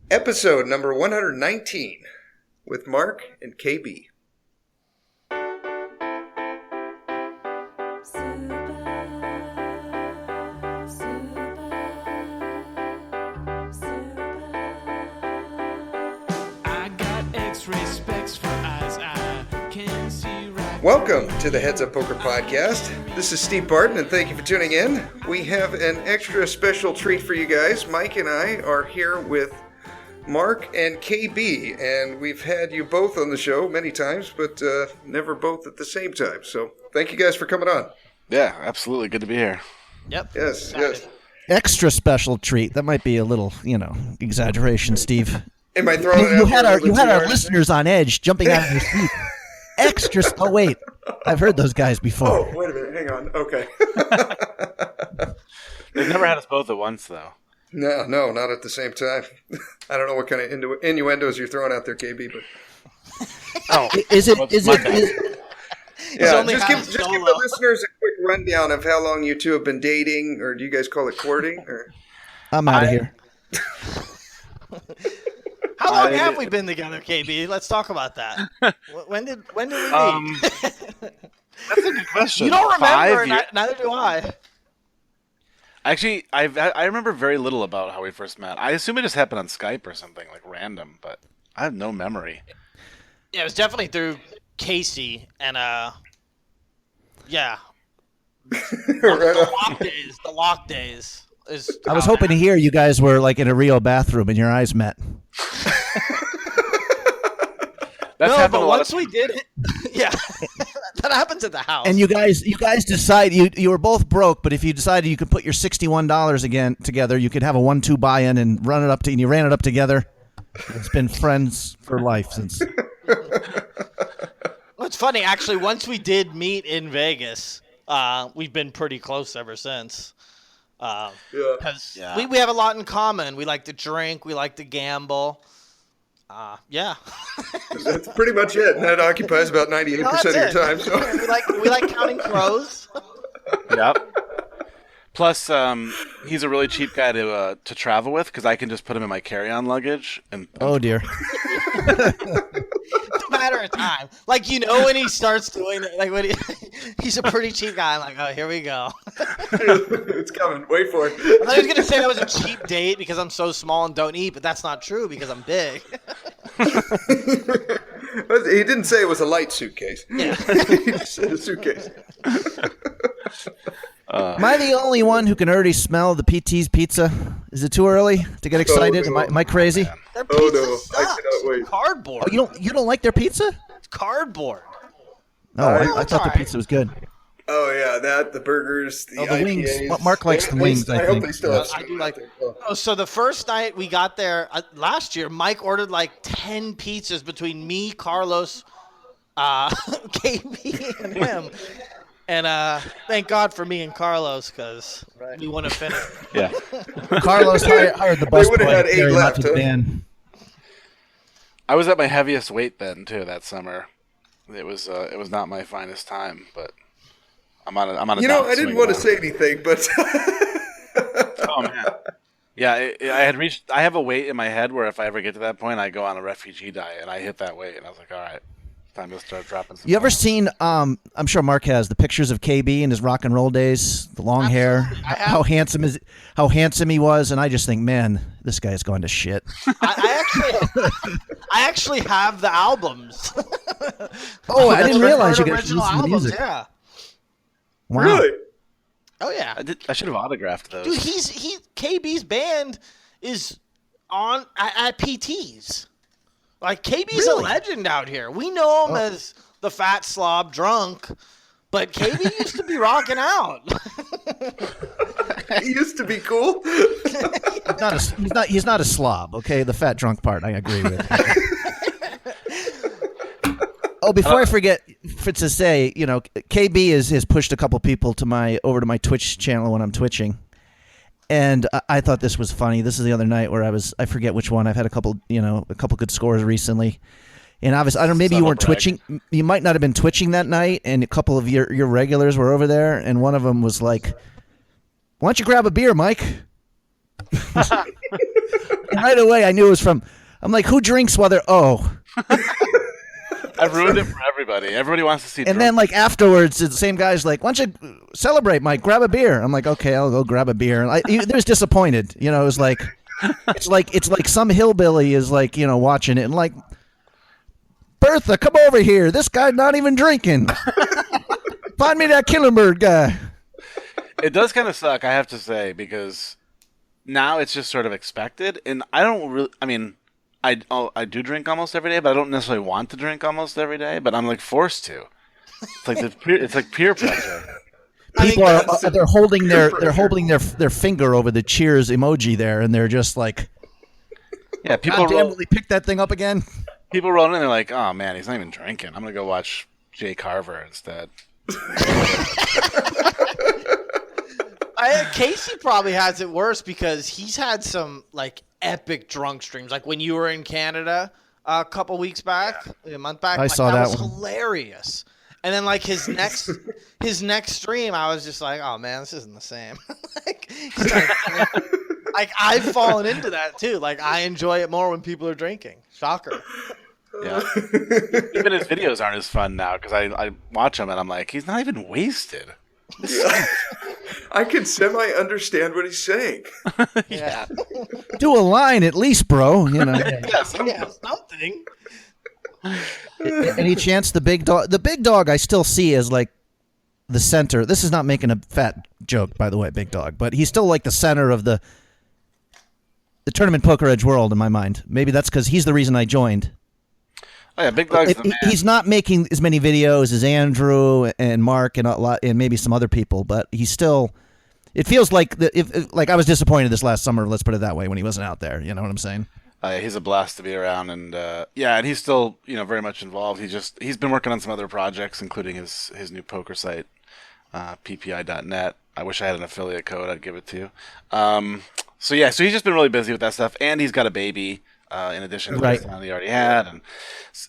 Episode number 119 with Marc and KB. Welcome to the Heads Up Poker Podcast. This is Steve Barton, and thank you for tuning in. We have an extra special treat for you guys. Mike and I are here with Marc and KB, and we've had you both on the show many times, but never both at the same time. So thank you guys for coming on. Yeah, absolutely. Good to be here. Yep. Yes, yes. Extra special treat. That might be a little, exaggeration, Steve. Am I throwing it You out had our listeners on edge, jumping out of their seat. Extra. Oh wait, I've heard those guys before. Oh, wait a minute. Hang on. Okay. They've never had us both at once, though. No, not at the same time. I don't know what kind of innuendos you're throwing out there, KB, but Is it? yeah, just give the listeners a quick rundown of how long you two have been dating, or do you guys call it courting? Or I'm out of here. How long have we been together, KB? Let's talk about that. When did we meet? That's a good question. You don't remember, neither do I. Actually, I remember very little about how we first met. I assume it just happened on Skype or something, like random, but I have no memory. Yeah, it was definitely through Casey, and yeah. The lock days. I was hoping to hear you guys were like in a Rio bathroom and your eyes met. No, but once we did it, yeah, that happens at the house. And you guys decide you were both broke, but if you decided you could put your $61 again together, you could have a 1-2 buy-in and and you ran it up together. It's been friends for life since. Well, it's funny actually. Once we did meet in Vegas, we've been pretty close ever since. Because we have a lot in common. We like to drink. We like to gamble. Yeah. That's pretty much it. And that occupies about 98% of your time. So we like counting crows. Yep. Plus, he's a really cheap guy to travel with because I can just put him in my carry-on luggage. Oh dear. It's a matter of time. Like, when he starts doing it, like when he's a pretty cheap guy. I'm like, oh, here we go. It's coming. Wait for it. I thought he was going to say that was a cheap date because I'm so small and don't eat, but that's not true because I'm big. He didn't say it was a light suitcase. Yeah. He just said a suitcase. Am I the only one who can already smell the PT's pizza? Is it too early to get excited? Oh, no. Am I crazy? Their pizza sucks. I cannot wait. Cardboard. Oh, you don't like their pizza? It's cardboard. Oh, I thought their pizza was good. Oh yeah, the burgers, the IPAs. wings. Marc likes the wings. I hope they still have. I do like it. Oh, so the first night we got there last year, Mike ordered like 10 pizzas between me, Carlos, KB, and him. And thank God for me and Carlos because we wouldn't have finished. Yeah. Carlos hired the bus boy would have had to 8 carry him out left, to the band. I was at my heaviest weight then too that summer. It was not my finest time, but I'm on a I didn't want to say anything, but oh man. Yeah, I have a weight in my head where if I ever get to that point, I go on a refugee diet, and I hit that weight, and I was like, all right, time to start dropping some. You ever seen, I'm sure Marc has, the pictures of KB in his rock and roll days, the long hair, how handsome he was, and I just think, man, this guy's going to shit. I actually have the albums. Oh, I didn't realize you could original listen to albums, music. yeah. Wow. really, Oh yeah. I should have autographed those. Dude, KB's band is on at PT's. Like KB's a legend out here. We know him as the fat slob drunk, but KB used to be rocking out. he used to be cool. He's not a slob, okay? The fat drunk part, I agree with. Oh, before I forget to say, KB has pushed a couple people over to my Twitch channel when I'm twitching, and I thought this was funny. This is the other night where I forget which one. I've had a couple good scores recently, and obviously I don't know. Maybe you weren't twitching. You might not have been twitching that night, and a couple of your regulars were over there, and one of them was like, "Why don't you grab a beer, Mike?" And right away, I knew it was from. I'm like, who drinks while they're? Oh. I've ruined it for everybody. Everybody wants to see. And then, like afterwards, the same guy's like, "Why don't you celebrate, Mike? Grab a beer." I'm like, "Okay, I'll go grab a beer." And there's disappointed. It was like, it's like some hillbilly is like, watching it and like, Bertha, come over here. This guy's not even drinking. Find me that Killingbird guy. It does kind of suck, I have to say, because now it's just sort of expected, and I don't really. I mean, I do drink almost every day, but I don't necessarily want to drink almost every day. But I'm like forced to. It's like peer pressure. People they're holding their finger over the cheers emoji there, and they're just like, yeah, God damn, will he pick that thing up again? People roll in and they're like, oh man, he's not even drinking. I'm gonna go watch Jay Carver instead. Casey probably has it worse because he's had some like epic drunk streams. Like when you were in Canada a couple weeks back, a month back. I saw that was one. Hilarious. And then like his next stream, I was just like, oh man, this isn't the same. Like I've fallen into that too. Like I enjoy it more when people are drinking. Shocker. Yeah. Even his videos aren't as fun now because I watch them and I'm like, he's not even wasted. I can semi-understand what he's saying. Yeah. Do a line at least, bro. Yeah, something. Any chance the big dog? The big dog I still see as like the center. This is not making a fat joke, by the way, big dog, but he's still like the center of the tournament poker edge world in my mind. Maybe that's because he's the reason I joined. Oh yeah, Big Dog's the man. He's not making as many videos as Andrew and Marc and maybe some other people, but he's still. It feels like like I was disappointed this last summer. Let's put it that way when he wasn't out there. You know what I'm saying? He's a blast to be around, and and he's still very much involved. He's been working on some other projects, including his new poker site, ppi.net. I wish I had an affiliate code. I'd give it to you. So he's just been really busy with that stuff, and he's got a baby. In addition to the son he already had,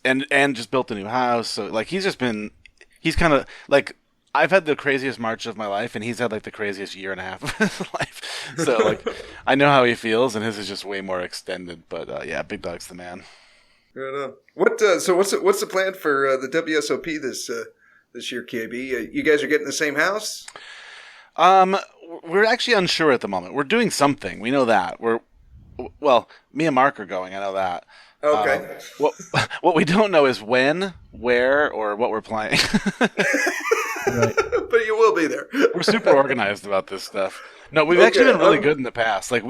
and just built a new house. So like he's kind of like I've had the craziest March of my life, and he's had like the craziest year and a half of his life. So like I know how he feels, and his is just way more extended. But Big Dog's the man. Right on. So what's the plan for the WSOP this year, KB? You guys are getting the same house? We're actually unsure at the moment. We're doing something. We know that Well, me and Marc are going. I know that. Okay. What we don't know is when, where, or what we're playing. Right. But you will be there. We're super organized about this stuff. No, we've actually been really good in the past. Like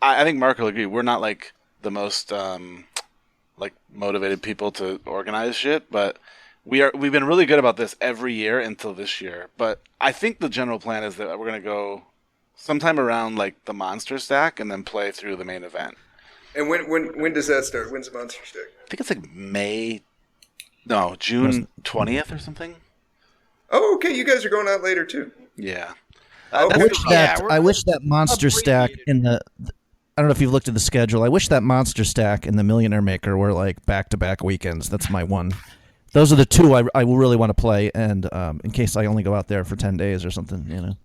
I think Marc will agree. We're not like the most like motivated people to organize shit, but we've been really good about this every year until this year. But I think the general plan is that we're gonna go sometime around like the monster stack and then play through the main event. And when does that start? When's the monster stack? I think it's like June 20th or something. Oh, okay. You guys are going out later too. Yeah. I wish that monster stack in the. I don't know if you've looked at the schedule. I wish that monster stack and the Millionaire Maker were like back-to-back weekends. That's my one. Those are the two I really want to play, and in case I only go out there for 10 days or something,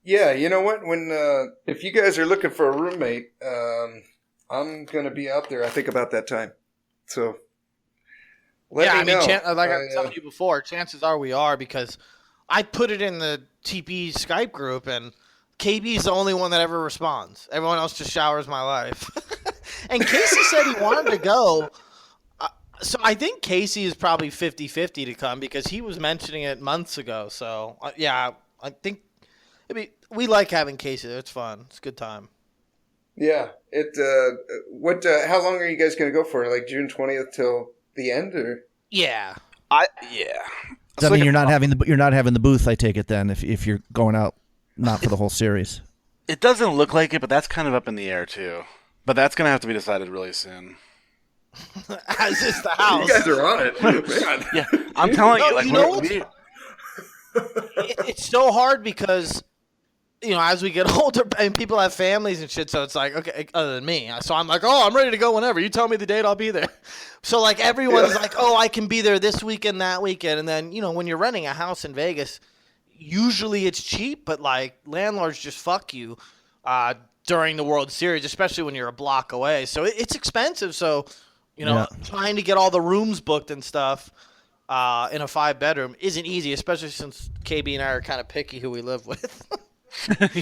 Yeah, you know what? If you guys are looking for a roommate, I'm going to be out there, I think, about that time. So, let me know. Like I was telling you before, chances are we are because I put it in the TPE Skype group, and KB's the only one that ever responds. Everyone else just showers my life. And Casey said he wanted to go. So I think Casey is probably 50-50 to come because he was mentioning it months ago. So, I think we like having Casey there. It's fun. It's a good time. Yeah. How long are you guys going to go for? Like June 20th till the end, or? Yeah. Does that mean you're not having the booth? I take it then if you're going out not for the whole series. It doesn't look like it, but that's kind of up in the air too. But that's going to have to be decided really soon. As is the house. You guys are on it. Man. Yeah, I'm telling you. Like, it's so hard because, as we get older and people have families and shit, so it's like, okay, other than me. So I'm like, oh, I'm ready to go whenever. You tell me the date, I'll be there. So, like, everyone's like, oh, I can be there this weekend, that weekend. And then, when you're renting a house in Vegas, usually it's cheap, but, like, landlords just fuck you. during the World Series, especially when you're a block away. So it's expensive. So, trying to get all the rooms booked and stuff in a 5-bedroom isn't easy, especially since KB and I are kind of picky who we live with.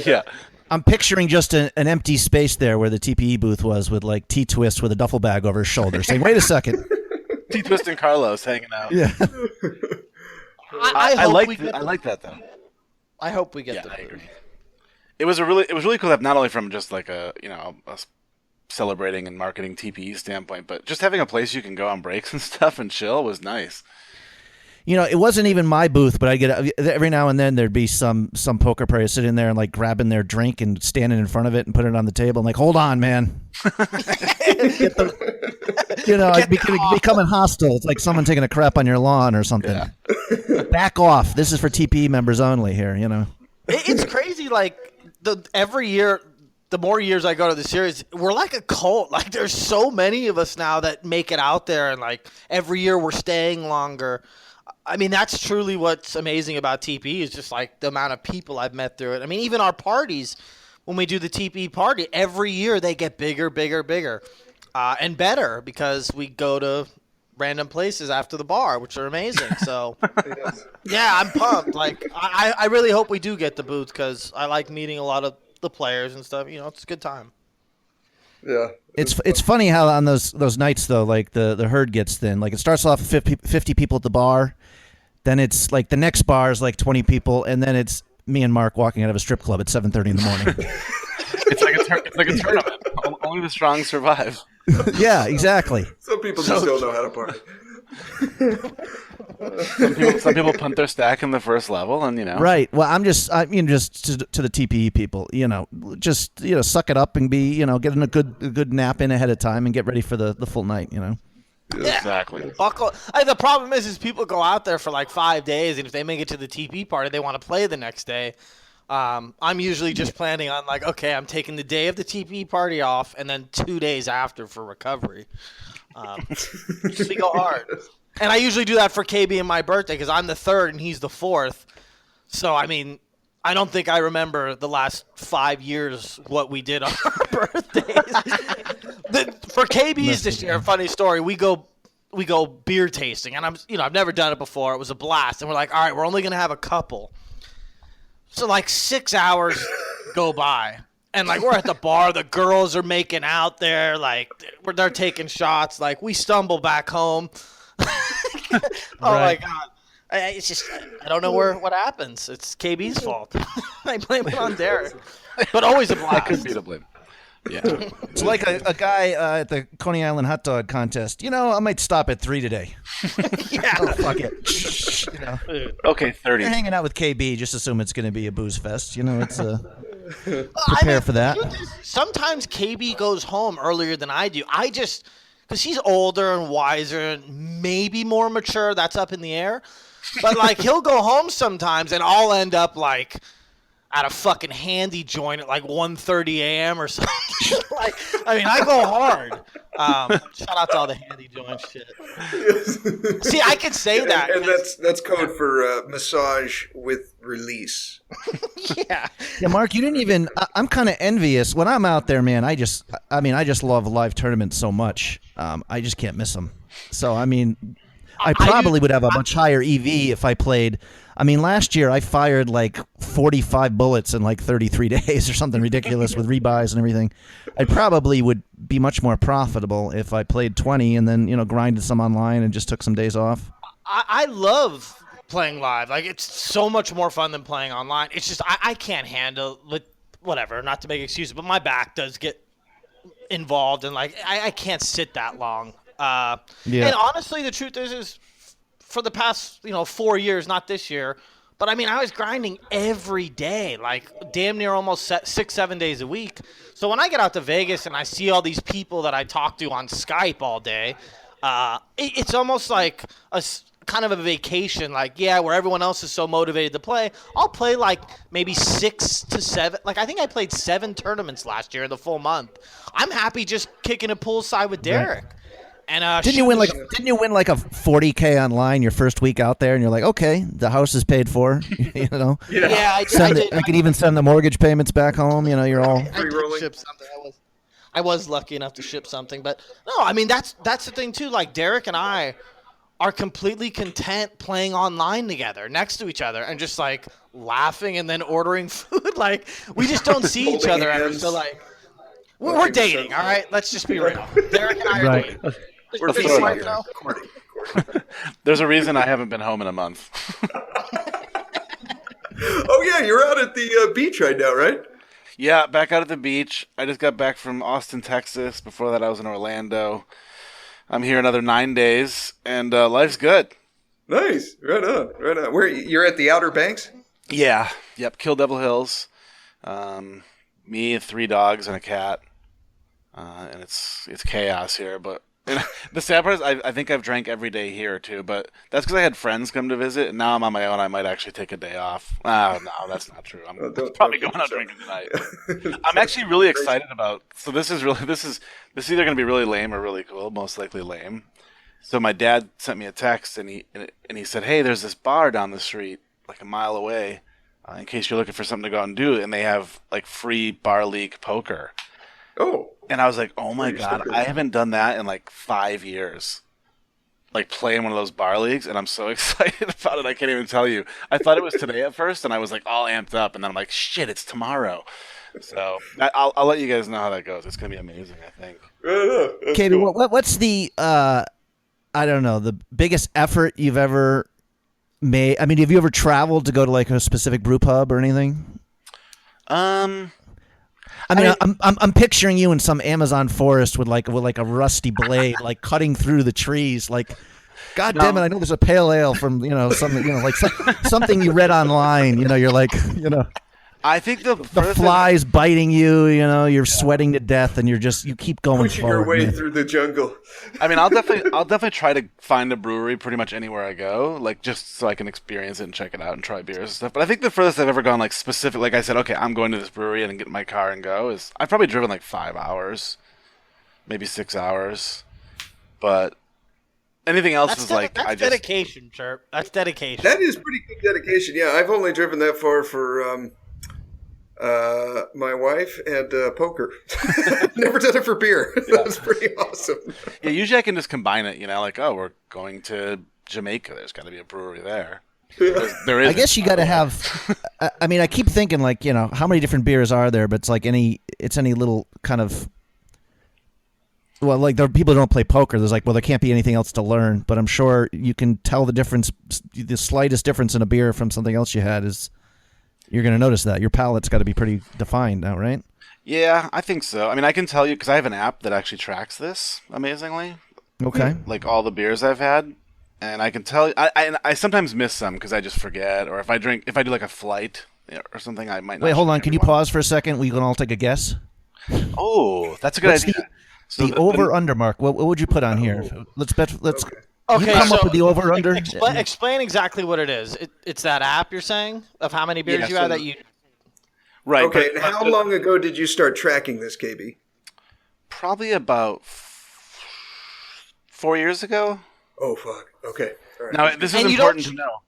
Yeah. I'm picturing just an empty space there where the TPE booth was, with like T-Twist with a duffel bag over his shoulder, saying, "Wait a second." T-Twist and Carlos hanging out. Yeah. I like that though. I hope we get Yeah, the I booth. agree. It was really cool to have, not only from just like a celebrating and marketing TPE standpoint, but just having a place you can go on breaks and stuff and chill was nice. It wasn't even my booth, but I get every now and then there'd be some poker player sitting there and like grabbing their drink and standing in front of it and putting it on the table. I'm like, hold on, man. I'd be becoming hostile. It's like someone taking a crap on your lawn or something. Yeah. Back off. This is for TPE members only here. It's crazy. Like every year, the more years I go to the series, we're like a cult. Like there's so many of us now that make it out there, and like every year we're staying longer. I mean, that's truly what's amazing about TPE, is just like the amount of people I've met through it. I mean, even our parties, when we do the TPE party, every year they get bigger, and better, because we go to random places after the bar, which are amazing. So, yeah, I'm pumped. Like, I really hope we do get the booth, because I like meeting a lot of the players and stuff. It's a good time. Yeah. It's funny how on those nights though, like the herd gets thin. Like it starts off with 50 people at the bar, then it's like the next bar is like 20 people, and then it's me and Mark walking out of a strip club at 7:30 in the morning. It's like a tournament. Only the strong survive. Yeah, exactly. Some people just don't know how to party. Some people punt their stack in the first level, and Right. Well, just to the TPE people, just suck it up and be, getting a good nap in ahead of time and get ready for the full night. Yeah. Exactly. Buckle. The problem is people go out there for like 5 days, and if they make it to the TP party, they want to play the next day. I'm usually just planning on like, okay, I'm taking the day of the TP party off, and then 2 days after for recovery. We go hard. And I usually do that for KB and my birthday, because I'm the 3rd and he's the 4th. So, I mean, I don't think I remember the last 5 years what we did on our birthdays. For KB's this year, funny story, we go beer tasting, and I've never done it before. It was a blast, and we're like, all right, we're only gonna have a couple. So like 6 hours go by, and like we're at the bar, the girls are making out there, like they're taking shots. Like we stumble back home. Oh my god. It's just, I don't know what happens. It's KB's fault. I blame it on Derek. But always a blast. I could be to blame. Yeah. It's like a guy at the Coney Island hot dog contest. I might stop at 3 today. Yeah. Oh, fuck it. Okay, 30. You're hanging out with KB, just assume it's going to be a booze fest. It's prepare for that. Sometimes KB goes home earlier than I do. Because he's older and wiser and maybe more mature. That's up in the air. But, like, he'll go home sometimes, and I'll end up, like, at a fucking handy joint at, like, 1:30 a.m. or something. I go hard. Shout out to all the handy joint shit. See, I could say that. And that's code for massage with release. Yeah. Yeah, Mark, you didn't even. I'm kind of envious when I'm out there, man. I just love live tournaments so much. I just can't miss them. So I probably would have a much higher EV if I played. Last year I fired like 45 bullets in like 33 days or something ridiculous with rebuys and everything. I probably would be much more profitable if I played 20 and then grinded some online and just took some days off. I love playing live. Like, it's so much more fun than playing online. It's just I can't handle it. Whatever, not to make excuses, but my back does get involved, and like I can't sit that long. Yeah. And honestly, the truth is for the past 4 years, not this year, but I was grinding every day, like damn near almost 6-7 days a week. So when I get out to Vegas and I see all these people that I talk to on Skype all day, it's almost like a kind of a vacation. Like, yeah, where everyone else is so motivated to play, I'll play like maybe 6 to 7. Like, I think I played 7 tournaments last year in the full month. I'm happy just kicking a poolside with Derek. And Didn't you win like a 40K online your first week out there, and you're like, okay, the house is paid for, you know? Yeah, I did. I could even send the mortgage payments back home. You know, you're all. I did ship something. I was lucky enough to ship something, but no, I mean that's the thing too. Like Derek and I are completely content playing online together, next to each other, and just like laughing and then ordering food. Like we just don't see each other ever. So like we're dating, all right? Let's just be real. Derek and I are dating. We're courting. There's a reason I haven't been home in a month. Oh yeah, you're out at the beach right now, right? Yeah, back out at the beach. I just got back from Austin, Texas. Before that, I was in Orlando. I'm here another 9 days, and life's good. Nice. Right on. Where you're at the Outer Banks? Yeah. Yep. Kill Devil Hills. Me, 3 dogs, and a cat. And it's chaos here, but the sad part is I think I've drank every day here too, but that's because I had friends come to visit, and now I'm on my own. I might actually take a day off. Oh, no, that's not true. I'm probably going out drinking tonight. I'm actually really excited about. So this is either going to be really lame or really cool. Most likely lame. So my dad sent me a text, and he said, "Hey, there's this bar down the street, like a mile away, in case you're looking for something to go out and do, and they have like free bar league poker." Oh. And I was like, oh my God, I haven't done that in like 5 years. Like playing one of those bar leagues, and I'm so excited about it, I can't even tell you. I thought it was today at first, and I was like all amped up, and then I'm like, shit, it's tomorrow. So I'll let you guys know how that goes. It's going to be amazing, I think. KB, cool. What's the, I don't know, the biggest effort you've ever made? I mean, have you ever traveled to go to like a specific brew pub or anything? I mean, I'm picturing you in some Amazon forest with like a rusty blade, like cutting through the trees. Like, God damn it! I know there's a pale ale from something like something you read online. You're like I think the flies biting you. You're sweating to death, and you keep going pushing forward, your way man. through the jungle. I mean, I'll definitely try to find a brewery pretty much anywhere I go, like just so I can experience it and check it out and try beers and stuff. But I think the furthest I've ever gone, like specific, like I said, okay, I'm going to this brewery and get in my car and go, is I've probably driven like 5 hours, maybe 6 hours, but anything else is like that's dedication, Chirp. That's dedication. That is pretty good dedication. Yeah, I've only driven that far for my wife and poker. Never done it for beer. That's pretty awesome. Yeah, usually I can just combine it. Like, oh, we're going to Jamaica. There's got to be a brewery there. There is. I guess you got to have. I mean, I keep thinking like, how many different beers are there? But it's like any little kind of. Well, like there are people who don't play poker. There's like, well, there can't be anything else to learn. But I'm sure you can tell the difference. The slightest difference in a beer from something else you had is. You're going to notice that. Your palate's got to be pretty defined now, right? Yeah, I think so. I mean, I can tell you because I have an app that actually tracks this amazingly. Okay. Like all the beers I've had, and I can tell you. I sometimes miss some because I just forget, or if I do like a flight or something, I might not. Wait, hold on. Can you pause for a second? We can all take a guess. Oh, that's a good idea. The over/under, Mark. What would you put on here? Let's bet. Let's. Okay, you come up with the over/under. Explain exactly what it is. It's that app you're saying of how many beers you have that you. Right. Okay. And how long ago did you start tracking this, KB? Probably about 4 years ago. Oh fuck. Okay. All right. Now this is important to know.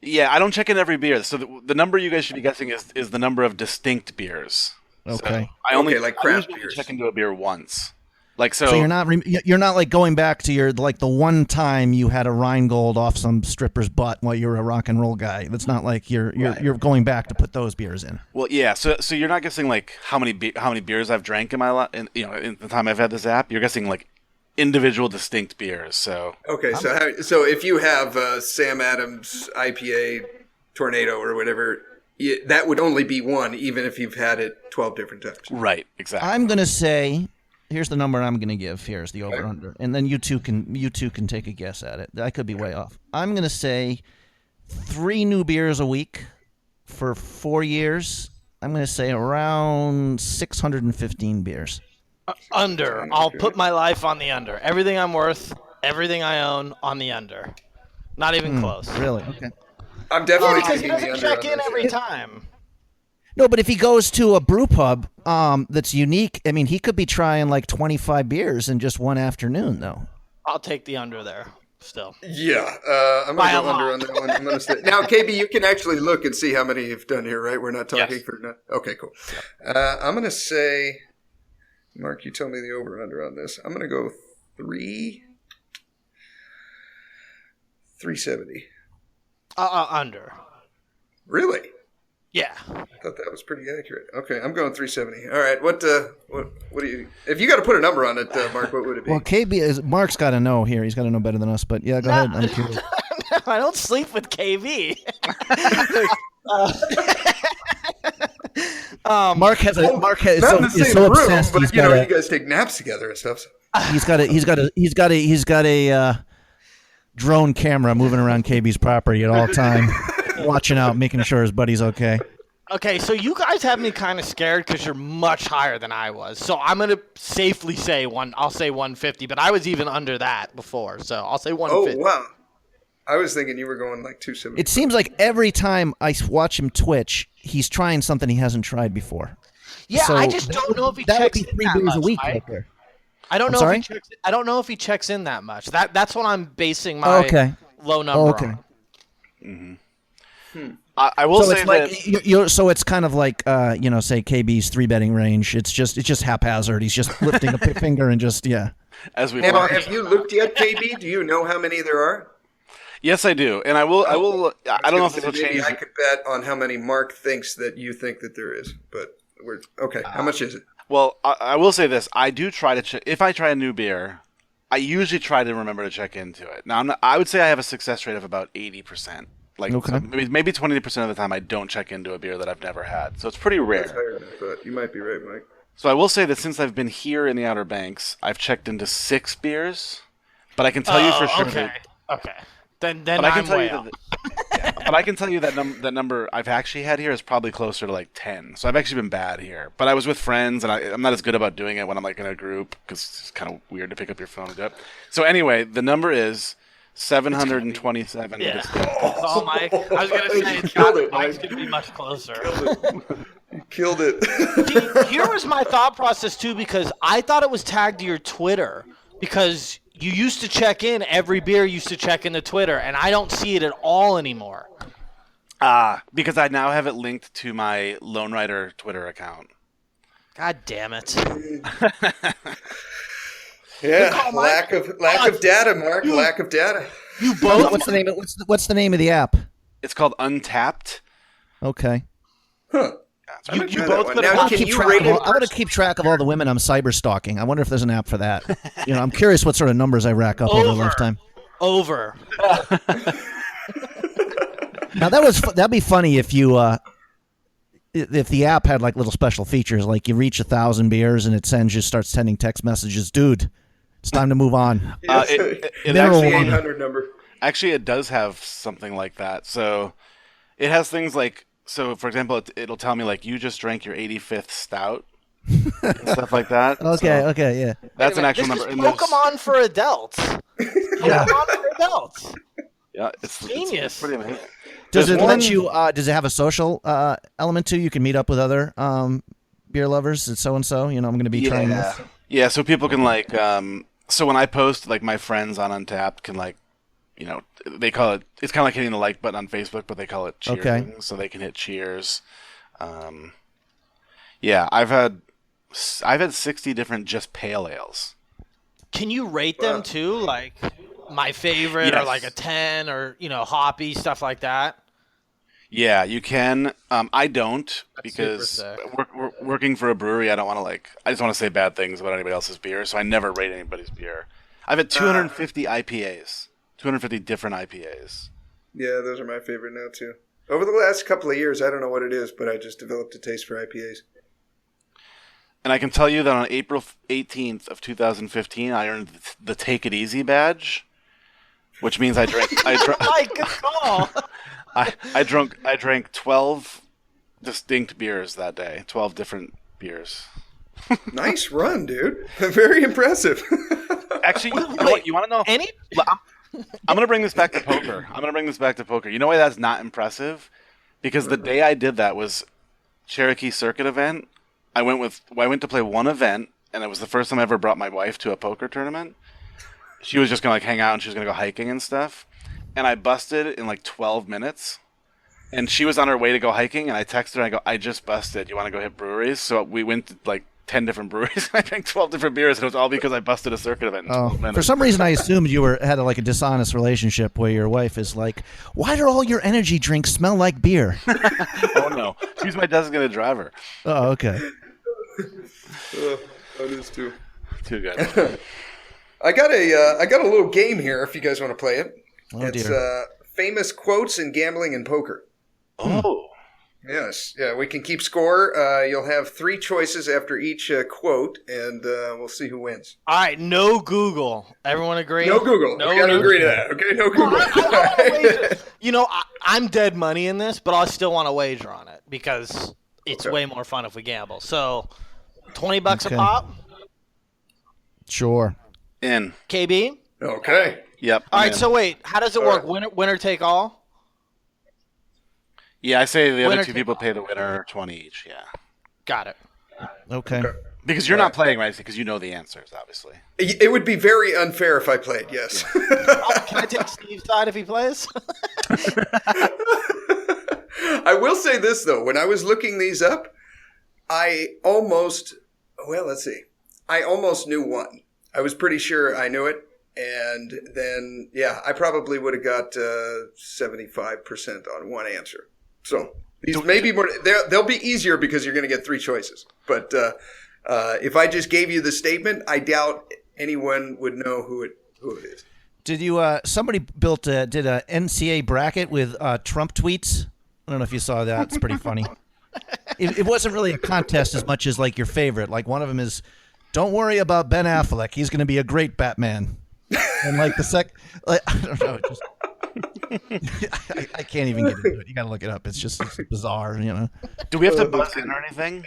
Yeah, I don't check in every beer. So the number you guys should be guessing is the number of distinct beers. Okay. So like craft I usually beers. check into a beer once. Like so you're not like going back to your like the one time you had a Rheingold off some stripper's butt while you were a rock and roll guy. That's not like you're going back to put those beers in. Well, yeah. So you're not guessing like how many beers I've drank in my life, in the time I've had this app. You're guessing like individual distinct beers. So okay. So if you have Sam Adams IPA Tornado or whatever, that would only be one, even if you've had it 12 different times. Right. Exactly. I'm gonna say. Here's the number I'm going to give. Here's the over/under, and then you two can take a guess at it. I could be way off. I'm going to say 3 new beers a week for 4 years. I'm going to say around 615 beers. Under. I'll put my life on the under. Everything I'm worth, everything I own on the under. Not even close. Really? Okay. I'm definitely because he taking the doesn't under check on in this, every yeah. time. No, but if he goes to a brew pub that's unique, I mean, he could be trying like 25 beers in just one afternoon, though. I'll take the under there still. Yeah, I'm going to go under on that one. I'm going to say now, KB, you can actually look and see how many you've done here, right? We're not talking for not. Okay, cool. I'm going to say, Mark, you tell me the over and under on this. I'm going to go 370. Under. Really? Yeah. I thought that was pretty accurate. Okay, I'm going 370. All right, what do you? If you got to put a number on it, Mark, what would it be? Well, Mark's got to know here. He's got to know better than us. But yeah, go ahead. I'm curious. I don't sleep with KB. Mark is not so, in the same so room, obsessed. but He's you got guys take naps together and stuff. So. he's got a drone camera moving around KB's property at all time, watching out, making sure his buddy's okay. Okay, so you guys have me kind of scared because you're much higher than I was. So I'm gonna safely say I'll say 150, but I was even under that before, so I'll say 150. Oh wow! I was thinking you were going like 270. It seems like every time I watch him twitch, he's trying something he hasn't tried before. Yeah, So I just don't know if he that would checks be in 3 that beers much, a week Mike. right there. I don't I'm know sorry? if he checks. I don't know if he checks in that much. That's what I'm basing my low number on. Mm-hmm. I will say that. So it's kind of like say KB's 3-betting range. It's just haphazard. He's just lifting a finger and just As we now, have you looked yet, KB? Do you know how many there are? Yes, I do, and I will. I don't know if it'll maybe change. I could bet on how many Mark thinks that you think that there is, but we're okay. How much is it? Well, I will say this: I do try to check. If I try a new beer, I usually try to remember to check into it. Now, I would say I have a success rate of about 80%. Like so maybe 20% of the time, I don't check into a beer that I've never had. So it's pretty rare. That's higher than I thought. You might be right, Mike. So I will say that since I've been here in the Outer Banks, I've checked into 6 beers, but I can tell you for sure. Okay. Then but I can I'm tell way you out. but I can tell you that that number I've actually had here is probably closer to like 10. So I've actually been bad here. But I was with friends, and I'm not as good about doing it when I'm like in a group because it's kind of weird to pick up your phone and do it. So anyway, the number is 727. Yeah. Oh, Mike. I was going to say Mike's going to be much closer. You killed it. See, here was my thought process, too, because I thought it was tagged to your Twitter because you used to check in. Every beer used to check into Twitter, and I don't see it at all anymore. Because I now have it linked to my Lone Rider Twitter account. God damn it. Yeah, lack of data, Mark. Lack of data. You both. What's the name of the app? It's called Untapped. Okay. Huh. You both. Now, I want to keep track of all the women I'm cyber stalking. I wonder if there's an app for that. I'm curious what sort of numbers I rack up over a lifetime. Over. Now that'd be funny if you if the app had like little special features, like you reach 1,000 beers and it starts sending text messages. Dude, it's time to move on. It actually 800 number. Actually, it does have something like that. So it has things like, so for example, it'll tell me like you just drank your 85th stout and stuff like that. Okay, yeah. That's an actual this number. Is Pokemon for adults. Pokemon for adults. Yeah, it's genius. It's pretty amazing. Does it let you? Does it have a social element too? You can meet up with other beer lovers. It's so and so. I'm going to be trying this. Yeah, so people can like. So when I post, like my friends on Untapped can like, they call it. It's kind of like hitting the like button on Facebook, but they call it cheering. Okay. So they can hit cheers. Yeah, I've had 60 different just pale ales. Can you rate them too? Like my favorite, or like a 10, or hoppy stuff like that. Yeah, you can. I don't because working for a brewery, I don't want to I just want to say bad things about anybody else's beer, so I never rate anybody's beer. I've had 250 IPAs, 250 different IPAs. Yeah, those are my favorite now too. Over the last couple of years, I don't know what it is, but I just developed a taste for IPAs. And I can tell you that on April 18th of 2015, I earned the Take It Easy badge, which means I drank. Good call. I drank 12 distinct beers that day. 12 different beers. Nice run, dude. Very impressive. Actually, you want to know? I'm going to bring this back to poker. You know why that's not impressive? Because the day I did that was Cherokee Circuit event. I went to play one event, and it was the first time I ever brought my wife to a poker tournament. she was just gonna like hang out and she was gonna go hiking and stuff. And I busted in like 12 minutes. And she was on her way to go hiking, and I texted her, and I go, I just busted. You want to go hit breweries? So we went to like 10 different breweries, and I drank 12 different beers, and it was all because I busted a circuit event in 12 minutes. For some reason, I assumed you had like a dishonest relationship where your wife is like, why do all your energy drinks smell like beer? Oh, no. She's my designated driver. Oh, okay. That is too. Too good. I got a little game here if you guys want to play it. Oh, It's dear. famous quotes in gambling and poker. Oh. Yes, yeah, we can keep score. You'll have 3 choices after each quote, and we'll see who wins. All right, no Google. Everyone agree? No Google. No, We got to no agree to that. Okay, no Google. I wanna wager. You know, I'm dead money in this, but I still want to wager on it because it's way more fun if we gamble. So, $20 Okay. a pop. Sure. In. KB. Okay. Yep. All I'm right. in. So wait, how does it All work? right. Winner take all. Yeah, I say the Winner other 2 take people all. pay the winner 20 each, yeah. Got it. Okay. Because you're not playing, right? Because you know the answers, obviously. It would be very unfair if I played, yes. Can I take Steve's side if he plays? I will say this, though. When I was looking these up, I almost knew one. I was pretty sure I knew it. And then, yeah, I probably would have got 75% on one answer. So these may be more, they'll be easier because you're going to get 3 choices. But if I just gave you the statement, I doubt anyone would know who it is. Did you? Somebody did a NCA bracket with Trump tweets. I don't know if you saw that. It's pretty funny. It wasn't really a contest as much as like your favorite. Like one of them is, "Don't worry about Ben Affleck. He's going to be a great Batman." And like the I don't know. I can't even get into it. You got to look it up. It's bizarre, you know. Do we have to buzz in or anything?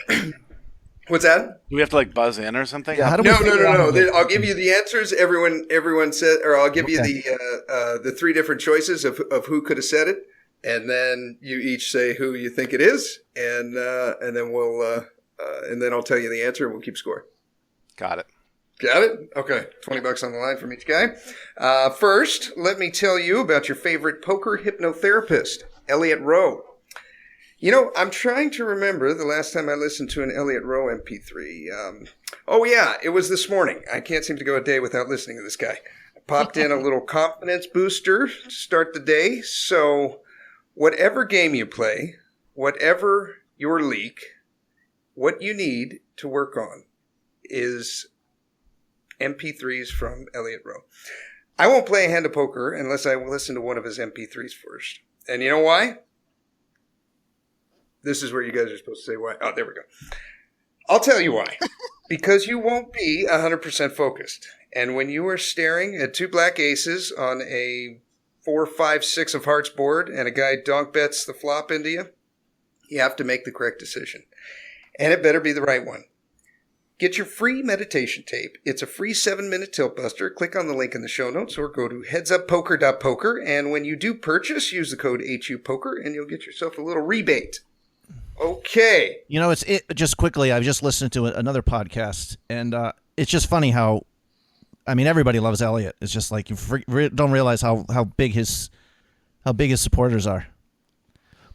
What's that? Do we have to like buzz in or something? Yeah, how do we No. figure out I'll give you the answers. Everyone said, or I'll give you the 3 different choices of who could have said it, and then you each say who you think it is, and then and then I'll tell you the answer, and we'll keep score. Got it. Got it? Okay. $20 on the line from each guy. First, let me tell you about your favorite poker hypnotherapist, Elliot Roe. You know, I'm trying to remember the last time I listened to an Elliot Roe MP3. It was this morning. I can't seem to go a day without listening to this guy. I popped in a little confidence booster to start the day. So whatever game you play, whatever your leak, what you need to work on is MP3s from Elliot Roe. I won't play a hand of poker unless I listen to one of his MP3s first. And you know why? This is where you guys are supposed to say why. Oh, there we go. I'll tell you why. Because you won't be 100% focused. And when you are staring at 2 black aces on a 4, 5, 6 of hearts board and a guy donk bets the flop into you, you have to make the correct decision. And it better be the right one. Get your free meditation tape. It's a free 7-minute Tilt-Buster. Click on the link in the show notes or go to headsuppoker.poker. And when you do purchase, use the code HUPOKER and you'll get yourself a little rebate. Okay. You know, just quickly, I've just listened to another podcast, and it's just funny how, I mean, everybody loves Elliot. It's just like you don't realize how big his supporters are.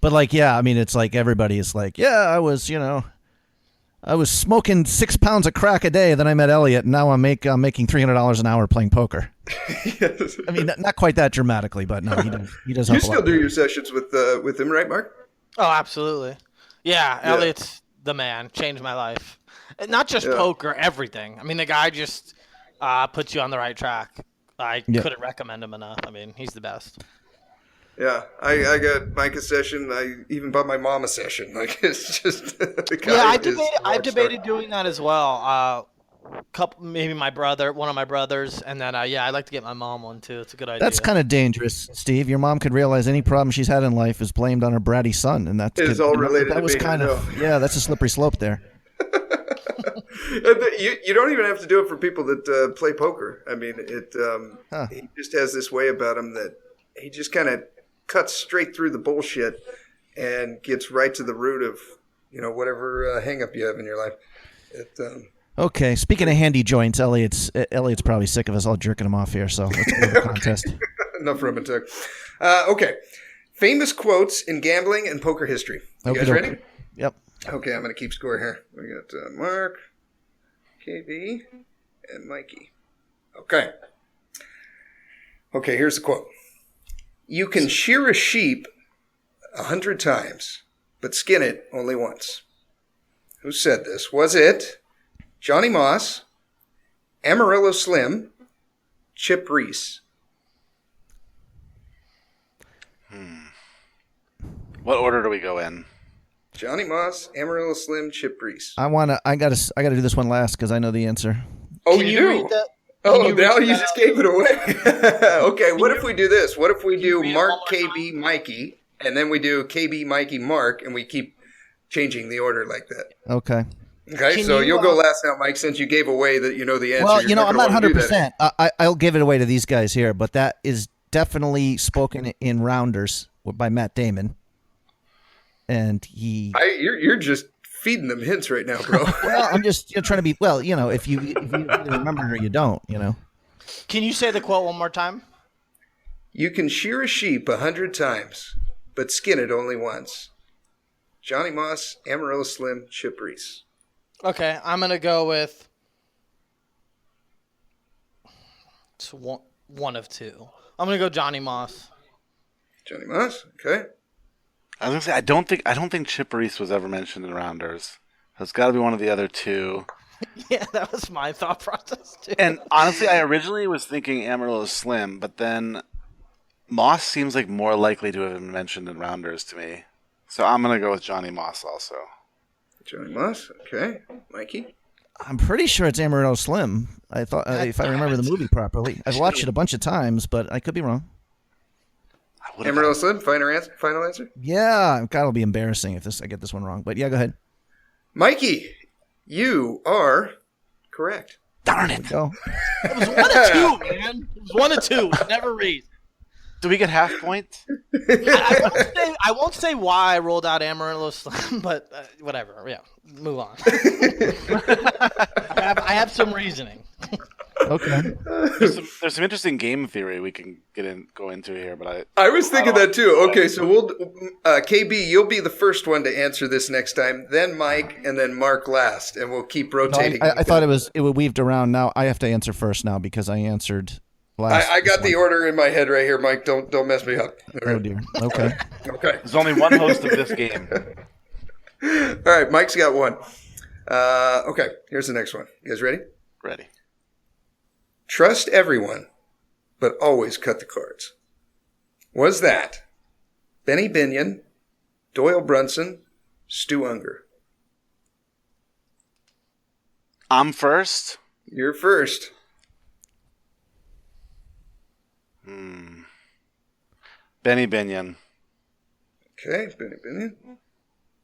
But like, yeah, I mean, it's like everybody is like, yeah, I was smoking 6 pounds of crack a day. Then I met Elliot, and now I'm making $300 an hour playing poker. Yes. I mean, not quite that dramatically, but no, he does. You help a still lot. do your sessions with him, right, Marc? Oh, absolutely. Yeah, Elliot's the man. Changed my life. And not just poker, everything. I mean, the guy just puts you on the right track. I couldn't recommend him enough. I mean, he's the best. Yeah, I got Mike a session. I even bought my mom a session. Like, it's just the guy. Yeah, I've debated doing that as well. Maybe one of my brothers, and then I'd like to get my mom one too. It's a good idea. That's kind of dangerous, Steve. Your mom could realize any problem she's had in life is blamed on her bratty son, and It's all related to me, kind of that's a slippery slope there. You don't even have to do it for people that play poker. I mean, he just has this way about him that he just kind of cuts straight through the bullshit and gets right to the root of whatever hang up you have in your life. Okay, speaking of handy joints, Elliot's probably sick of us all jerking him off here, so let's go to the contest. Enough rum and tug. Okay. Famous quotes in gambling and poker history. You guys ready? Yep. Okay, I'm going to keep score here. We got Mark, KB, and Mikey. Okay. Okay, here's the quote. You can shear a sheep 100 times, but skin it only once. Who said this? Was it Johnny Moss, Amarillo Slim, Chip Reese? What order do we go in? Johnny Moss, Amarillo Slim, Chip Reese. I gotta do this one last because I know the answer. Oh, Can you you do? read that? Oh, you now read you that just out? gave it away. Okay, what if we do this? What if we do read it Mark, one more KB, Mikey, and then we do KB, Mikey, Mark, and we keep changing the order like that? Okay. Okay, Can so you, you'll go last now, Mike, since you gave away that you know the answer. Well, You're I'm not gonna wanna do that. 100%. I'll give it away to these guys here, but that is definitely spoken in Rounders by Matt Damon. And You're just feeding them hints right now, bro. well, I'm just trying to be, if you either remember it or you don't, Can you say the quote one more time? You can shear a sheep 100 times, but skin it only once. Johnny Moss, Amarillo Slim, Chip Reese. Okay, I'm going to go with it's one of two. I'm going to go Johnny Moss. Johnny Moss, okay. I was gonna say I don't think Chip Reese was ever mentioned in Rounders. It's got to be one of the other two. Yeah, that was my thought process too. And honestly, I originally was thinking Amarillo Slim, but then Moss seems like more likely to have been mentioned in Rounders to me. So I'm gonna go with Johnny Moss also. Johnny Moss, okay. Mikey? I'm pretty sure it's Amarillo Slim. I thought, if I remember the movie properly. I've watched it a bunch of times, but I could be wrong. Amarillo Slim, final answer? Yeah, God, it'll be embarrassing if I get this one wrong. But yeah, go ahead. Mikey, you are correct. Darn it! Go. It was 1 of 2, man. It was 1 of 2. Never read. Do we get half points? I won't say why I rolled out Amarillo Slim, but whatever. Yeah, move on. I have some reasoning. Okay. There's some interesting game theory we can go into here, but I was thinking that too. Okay, so we'll KB, you'll be the first one to answer this next time, then Mike, and then Mark last, and we'll keep rotating. I thought it would weaved around. Now I have to answer first now because I answered last. I got the order in my head right here, Mike. Don't mess me up. Oh dear. Okay. Okay. there's only one host of this game. All right, Mike's got one. Okay, here's the next one. You guys ready? Ready. Trust everyone, but always cut the cards. Was that Benny Binion, Doyle Brunson, Stu Unger? I'm first. You're first. Benny Binion. Okay, Benny Binion.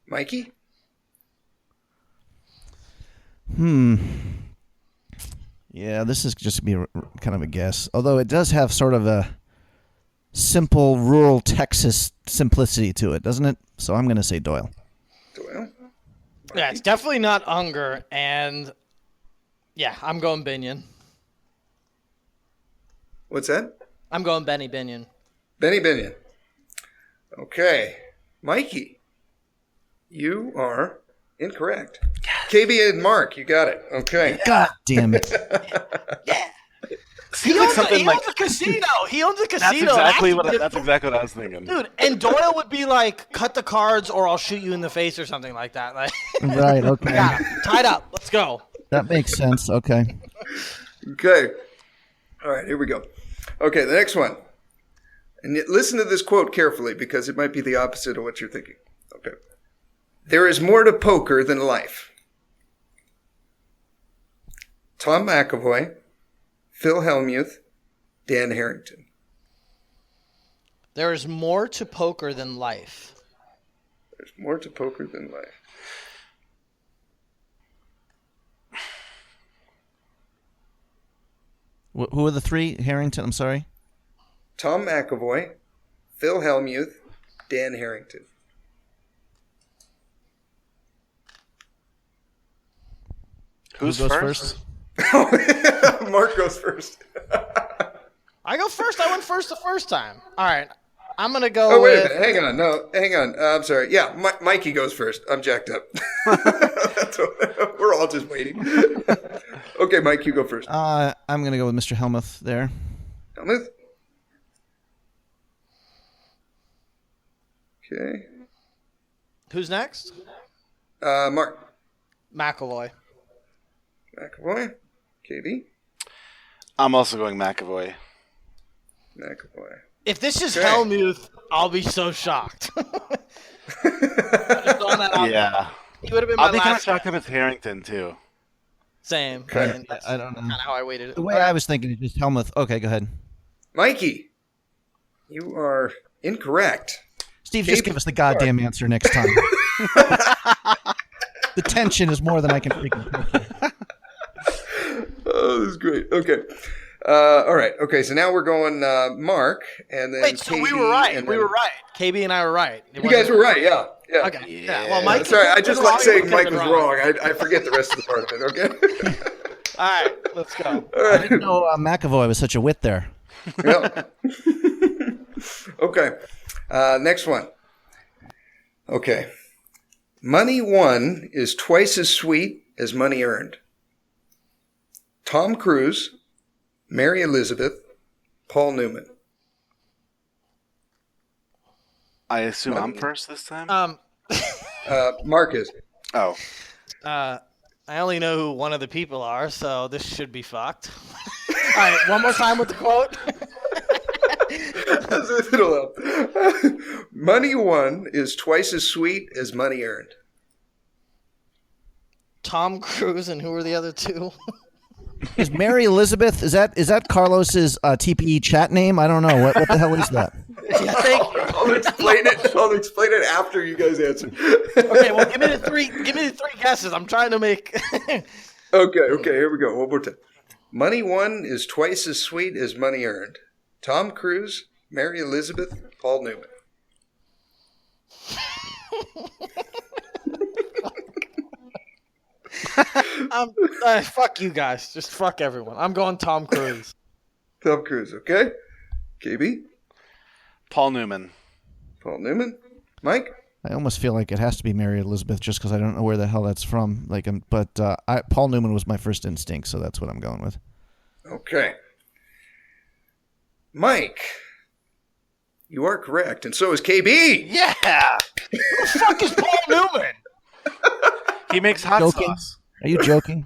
Mikey? Yeah, this is just be kind of a guess. Although it does have sort of a simple rural Texas simplicity to it, doesn't it? So I'm going to say Doyle. Doyle? Yeah, it's definitely not Unger, and yeah, I'm going Binion. What's that? I'm going Benny Binion. Benny Binion. Okay. Mikey, you are incorrect. KB and Mark, you got it. Okay. God damn it. Seems like something He like owns a casino. He owns a that's casino. exactly what I was thinking. Dude, and Doyle would be like, cut the cards or I'll shoot you in the face or something like that. Like, Right, okay. got him. Tied up. Let's go. That makes sense. Okay. Okay. All right, here we go. Okay, the next one. And listen to this quote carefully because it might be the opposite of what you're thinking. Okay. There is more to poker than life. Tom McAvoy, Phil Hellmuth, Dan Harrington. There is more to poker than life. There's more to poker than life. Who are the three? Harrington, I'm sorry. Tom McAvoy, Phil Hellmuth, Dan Harrington. Who goes first? Mark goes first. I go first. I went first the first time. All right. I'm going to go Oh, wait with... a minute. Hang on. No, hang on. I'm sorry. Yeah, Mikey goes first. I'm jacked up. We're all just waiting. Okay, Mike, you go first. I'm going to go with Mr. Helmuth there. Helmuth? Okay. Who's next? Mark. McAvoy. McAvoy. KB. I'm also going McAvoy. McAvoy. If this is Okay. Helmuth, I'll be so shocked. Yeah. He would have been I'll my be kind of last shocked if it's Harrington, too. Same. Okay. And that's I don't know. kind of how I weighted it. The way I was thinking is just Helmuth. Okay, go ahead. Mikey, you are incorrect. Steve, just give us the goddamn answer next time. The tension is more than I can freaking take. Oh, this is great. Okay. All right. Okay, so now we're going Mark, and then Wait, so we KB, were right. and We then- were right. KB and I were right. You guys were right, yeah. Yeah. Okay. Yeah. Well, Mike. Sorry, I just like saying Mike was was wrong. I forget the rest of the part of it, okay? All right, let's go. All I right. didn't know McAvoy was such a wit there. Yeah. Okay. Next one. Okay. Money won is twice as sweet as money earned. Tom Cruise, Mary Elizabeth, Paul Newman. I assume I'm first this time? Mark is. Oh. I only know who one of the people are, so this should be fucked. All right, one more time with the quote. It'll help. Money won is twice as sweet as money earned. Tom Cruise and who were the other two? Is Mary Elizabeth? Is that Carlos's TPE chat name? I don't know. What the hell is that? Yeah, thank you. I'll explain it. I'll explain it after you guys answer. Okay, well, give me the three guesses. I'm trying to make. Okay, here we go. One more time. Money won is twice as sweet as money earned. Tom Cruise, Mary Elizabeth, Paul Newman. Fuck you guys. Just fuck everyone. I'm going Tom Cruise. Tom Cruise, okay? KB, Paul Newman. Paul Newman, Mike. I almost feel like it has to be Mary Elizabeth just because I don't know where the hell that's from. Paul Newman was my first instinct, so that's what I'm going with. Okay. Mike, you are correct, and so is KB. Yeah! Who the fuck is Paul Newman? He makes hot Joking? sauce. Are you joking?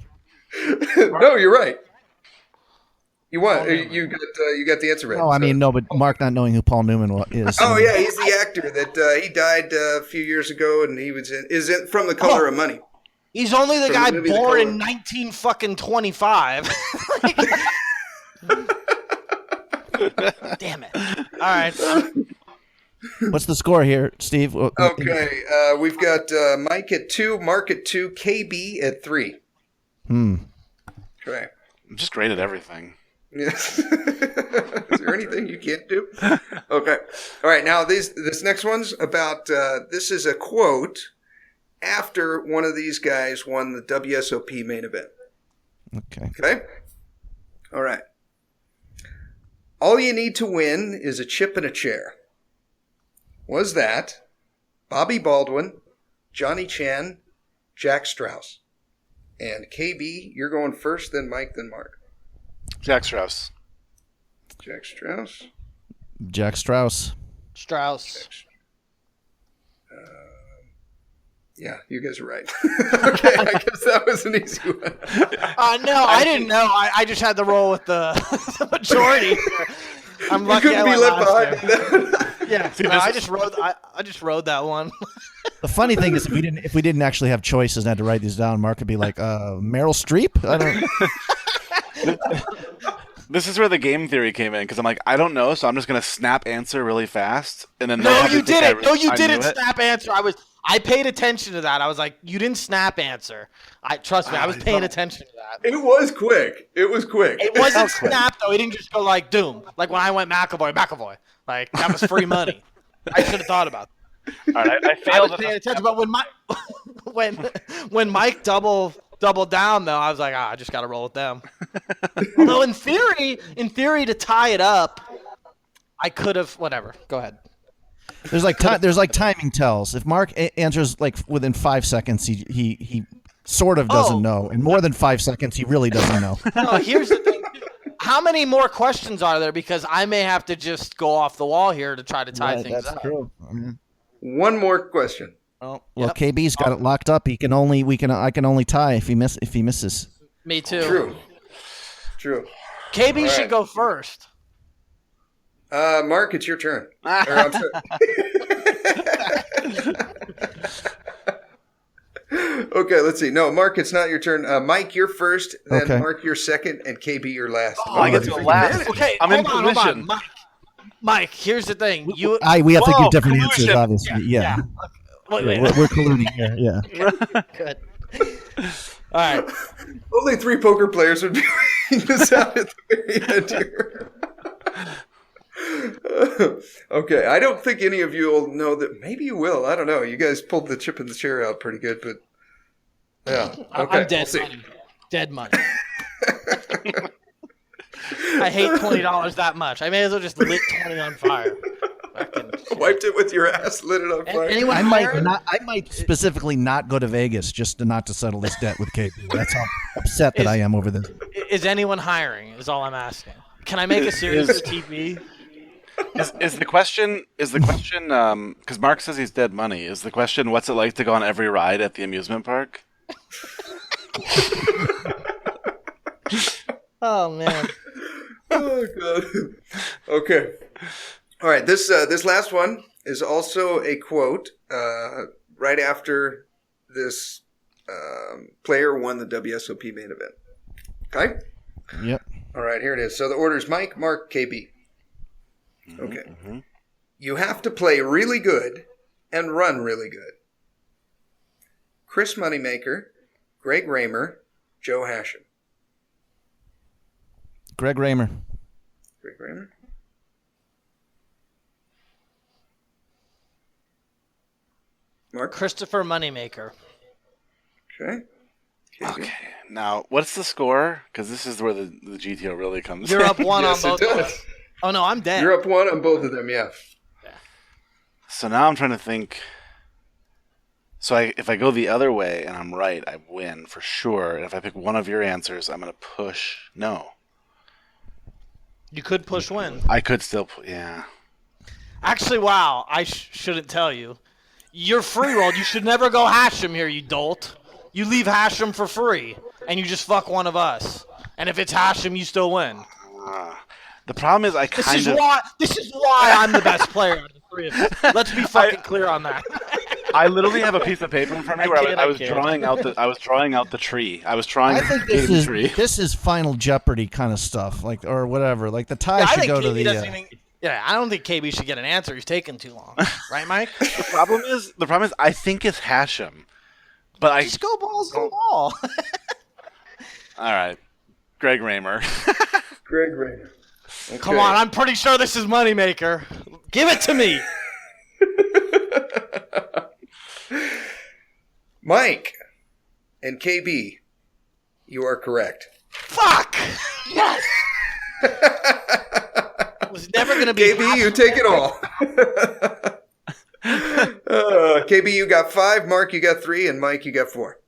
No, you're right. You won. You got the answer right. Oh, I mean, no, but Mark not knowing who Paul Newman is. Oh yeah, he's the actor that he died a few years ago, and he is in From the Color of Money. He's only the From guy the movie The born Color. in 1925. Damn it! All right. What's the score here, Steve? Okay, we've got Mike at 2, Mark at 2, KB at 3. Okay. I'm just great at everything. Yes. Is there anything you can't do? Okay. All right. Now this next one's about. This is a quote after one of these guys won the WSOP main event. Okay. Okay. All right. All you need to win is a chip and a chair. Was that Bobby Baldwin, Johnny Chan, Jack Strauss? And KB, you're going first, then Mike, then Mark. Jack Strauss. Jack Strauss. Jack Strauss. Strauss. Yeah, you guys are right. Okay, I guess that was an easy one. No, I didn't know. I just had to roll with the, the majority. I'm You lucky couldn't I be went left last behind. there. Yeah, no, I just rode that one. The funny thing is, if we didn't actually have choices and had to write these down, Mark would be like, Meryl Streep? I don't. This is where the game theory came in, because I'm like, I don't know, so I'm just going to snap answer really fast. And then No, you didn't. No, you I didn't knew it. snap answer. I paid attention to that. I was like, you didn't snap answer. Trust me, I was paying attention to that. It was quick. It wasn't It snap though. He didn't just go like doom. Like when I went McAvoy. Like that was free money. I should have thought about that. All right, I I failed. was paying attention, but when Mike double doubled down though. I was like, I just got to roll with them. Although in theory, to tie it up, I could have. Whatever. Go ahead. There's like timing tells. If Marc answers like within 5 seconds, he sort of doesn't know, and more than 5 seconds, he really doesn't know. No, here's the thing. How many more questions are there? Because I may have to just go off the wall here to try to tie things up. That's true. One more question. Well, KB's got it locked up. I can only tie if he misses. Me too. True. KB should go first. Marc, it's your turn. I'm sorry. Okay, let's see. No, Marc, it's not your turn. Mike, you're first. Then Okay. Marc, you're second, and KB, you're last. I get to go last. Okay, I'm in hold position. on. Mike, here's the thing. We have to give different answers, collusion. obviously. Yeah. Wait. We're colluding here. Yeah. Good. All right. Only 3 poker players would be reading this out at the very end here. Okay, I don't think any of you will know that. Maybe you will. I don't know. You guys pulled the chip in the chair out pretty good, but yeah. Okay, I'm dead we'll money. Dead money. I hate $20 that much. I may as well just lit 20 on fire. Wiped it with your ass, lit it on fire. Anyone I hiring? might specifically not go to Vegas just to settle this debt with KB. That's how upset that I am over this. Is anyone hiring? Is all I'm asking. Can I make a series for TV? Is the question because Marc says he's dead money, is the question what's it like to go on every ride at the amusement park? Oh man. Oh god. Okay. All right. This last one is also a quote. Right after this player won the WSOP main event. Okay. Yep. All right. Here it is. So the order is Mike, Marc, KB. Okay. Mm-hmm. You have to play really good and run really good. Chris Moneymaker, Greg Raymer, Joe Hashem. Greg Raymer. Greg Raymer. Marc? Christopher Moneymaker. Okay. Okay. Now, what's the score? Because this is where the GTO really comes You're in. up one Yes, on it both of does. them. Oh no, I'm dead. You're up one on both of them, yeah. So now I'm trying to think. So if I go the other way and I'm right, I win for sure. And if I pick one of your answers, I'm going to push no. You could push win. I could still, yeah. Actually, wow, I shouldn't tell you. You're free rolled. You should never go Hashem here, you dolt. You leave Hashem for free, and you just fuck one of us. And if it's Hashem, you still win. The problem is This is why I'm the best player out of the three of us. Let's be fucking clear on that. I literally have a piece of paper in front of me where I was can't. drawing out the tree. I was trying I to think paint the tree. this is Final Jeopardy kind of stuff, like or whatever. Like the tie I should think go to KB the. doesn't even. Yeah, I don't think KB should get an answer. He's taking too long, right, Mike? The problem is I think it's Hashem, but I Just go balls to the wall. all right, Greg Raymer. Greg Raymer. Okay. Come on, I'm pretty sure this is Moneymaker. Give it to me. Mike and KB, you are correct. Fuck. Yes. Was never gonna be. KB, you take it all. KB, you got 5. Marc, you got 3, and Mike, you got 4.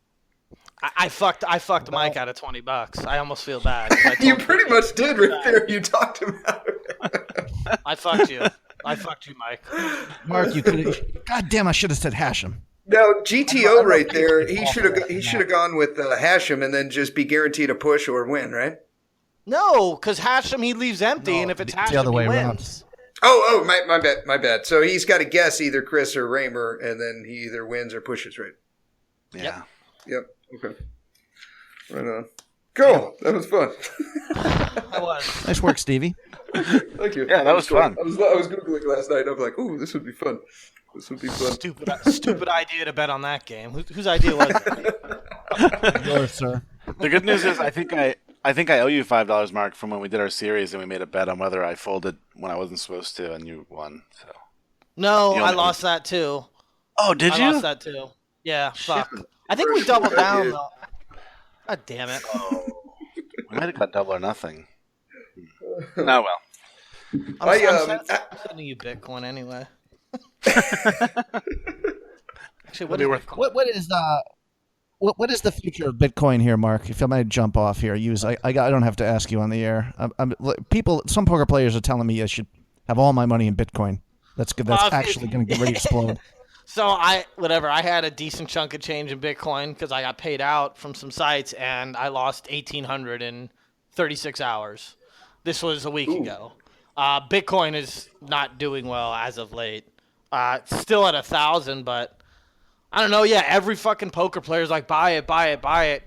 I fucked Mike out of $20. I almost feel bad. I You told pretty much did right there. You talked him out of it. I fucked you. I fucked you, Mike. Marc, you could. God damn! I should have said Hashem. Now GTO right there, he should have gone with Hashem and then just be guaranteed a push or win, right? No, because Hashem he leaves empty, and if it's the Hashem, other way he around. wins. Oh, my bad. So he's got to guess either Chris or Raymer, and then he either wins or pushes, right? Yeah. Yep. Okay. Right on. Cool. That was fun. I was. Nice work, Stevie. Thank you. Yeah, that was fun. I was Googling last night. I'm like, ooh, this would be fun. This would be fun. Stupid idea to bet on that game. Whose idea was it? Yours, sir. The good news is I think I owe you $5, Marc, from when we did our series and we made a bet on whether I folded when I wasn't supposed to, and you won. So. No, You I don't- lost that too. Oh, did I you? lost that too. Yeah, fuck. I think we doubled down though. God damn it. I might have got double or nothing. Oh well. I'm sending you Bitcoin anyway. Actually, what is Bitcoin? What is the future of Bitcoin here, Mark? If I might jump off here, I don't have to ask you on the air. Some poker players are telling me I should have all my money in Bitcoin. That's good. That's actually going to get ready to explode. So I had a decent chunk of change in Bitcoin because I got paid out from some sites and I lost 1,800 in 36 hours. This was a week ago. Bitcoin is not doing well as of late. It's still at 1,000, but I don't know. Yeah, every fucking poker player is like, buy it. Right.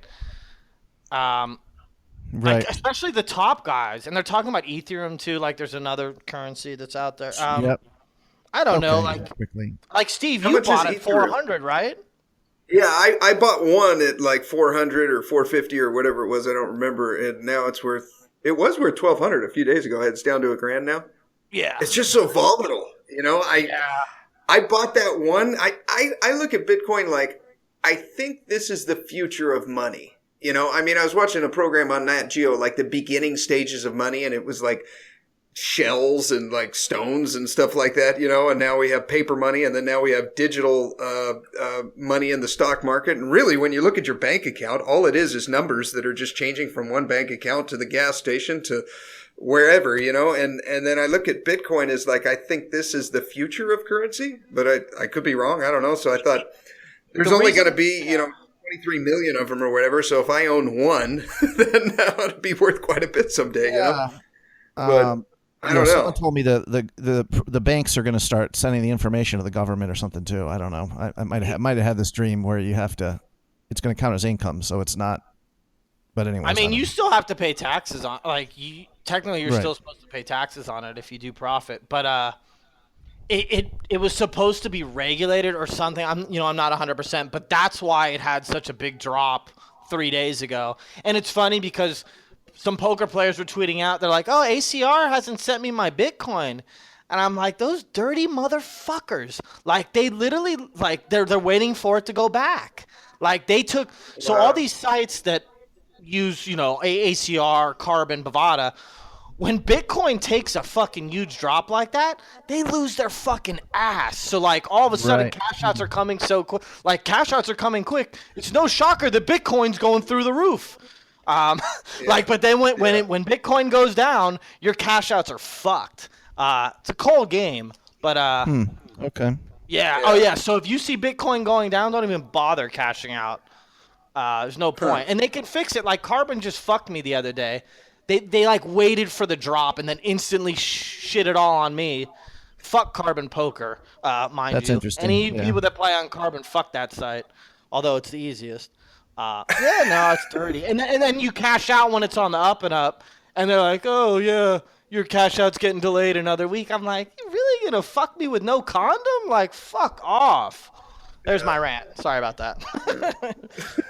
Like, especially the top guys, and they're talking about Ethereum too. Like, there's another currency that's out there. Yep. I don't know. Like Steve, you bought it 400, right? Yeah, I bought one at like 400 or 450 or whatever it was. I don't remember, and now it was worth 1,200 a few days ago. It's down to $1,000 now. Yeah, it's just so volatile. I bought that one. I look at Bitcoin like, I think this is the future of money. I was watching a program on Nat Geo, like the beginning stages of money, and it was like shells and like stones and stuff like that, and now we have paper money, and then now we have digital money in the stock market. And really, when you look at your bank account, all it is numbers that are just changing from one bank account to the gas station to wherever, and then I look at Bitcoin as like, I think this is the future of currency, but I could be wrong. I don't know. So I thought there's only going to be, 23 million of them or whatever. So if I own one, then that ought to be worth quite a bit someday, But I don't know. Someone told me the banks are going to start sending the information to the government or something too. I don't know. I might have had this dream where it's going to count as income, so it's not. But anyway, you still have to pay taxes on, technically you're still supposed to pay taxes on it if you do profit, but it was supposed to be regulated or something. I'm not 100%, but that's why it had such a big drop 3 days ago. And it's funny because some poker players were tweeting out, they're like, "Oh, ACR hasn't sent me my Bitcoin." And I'm like, those dirty motherfuckers. Like, they literally, like, they're waiting for it to go back. Like, they took – so all these sites that use, ACR, Carbon, Bovada, when Bitcoin takes a fucking huge drop like that, they lose their fucking ass. So, like, all of a sudden, cash outs are coming so quick. Like, cash outs are coming quick. It's no shocker that Bitcoin's going through the roof. But then when Bitcoin goes down, your cash outs are fucked. It's a cold game, but okay. Yeah. Oh yeah. So if you see Bitcoin going down, don't even bother cashing out. There's no point, and they can fix it. Like Carbon just fucked me the other day. They like waited for the drop and then instantly shit it all on me. Fuck Carbon Poker, mind That's you. interesting. Any people that play on Carbon, fuck that site. Although it's the easiest. It's dirty. And then you cash out when it's on the up and up, and they're like, "Oh yeah, your cash out's getting delayed another week." I'm like, "You really gonna fuck me with no condom? Like, fuck off." There's my rant. Sorry about that.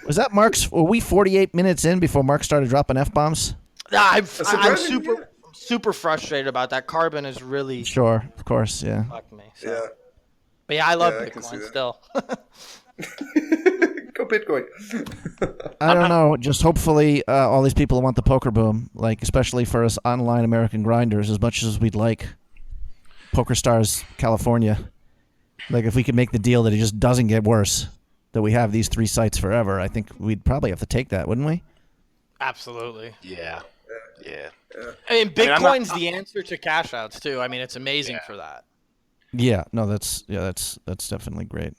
Was that Mark's? Were we 48 minutes in before Mark started dropping F-bombs? I'm super frustrated about that. Carbon is really sure, of course, yeah. Fucked me. So. Yeah. But yeah, I love Bitcoin still. Go Bitcoin. I don't know. Just hopefully all these people want the poker boom, like especially for us online American grinders, as much as we'd like PokerStars California. Like if we could make the deal that it just doesn't get worse, that we have these 3 sites forever, I think we'd probably have to take that, wouldn't we? Absolutely. Yeah. I mean, Bitcoin's the answer to cash outs too. I mean, it's amazing for that. Yeah. No, that's definitely great.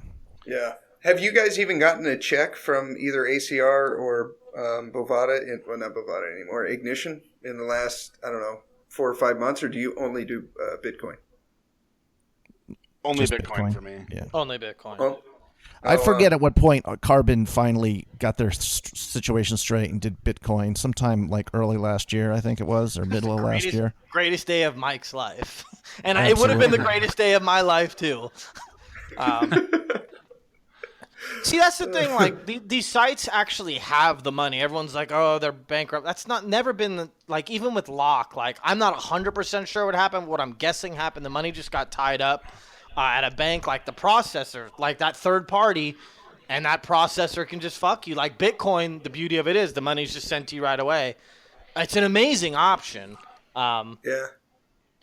Yeah. Have you guys even gotten a check from either ACR or Bovada, not Bovada anymore, Ignition in the last, 4 or 5 months, or do you only do Bitcoin? Only Just Bitcoin for me. Yeah. Only Bitcoin. Oh. I forget at what point Carbon finally got their situation straight and did Bitcoin. Sometime like early last year, I think it was, or middle of last year. Greatest day of Mike's life. And it would have been the greatest day of my life, too. See, that's the thing. Like these sites actually have the money. Everyone's like, "Oh, they're bankrupt." That's never been like even with Lock. Like I'm not 100% sure what happened. What I'm guessing happened, the money just got tied up at a bank. Like the processor, like that third party, and that processor can just fuck you. Like Bitcoin, the beauty of it is the money's just sent to you right away. It's an amazing option. Yeah.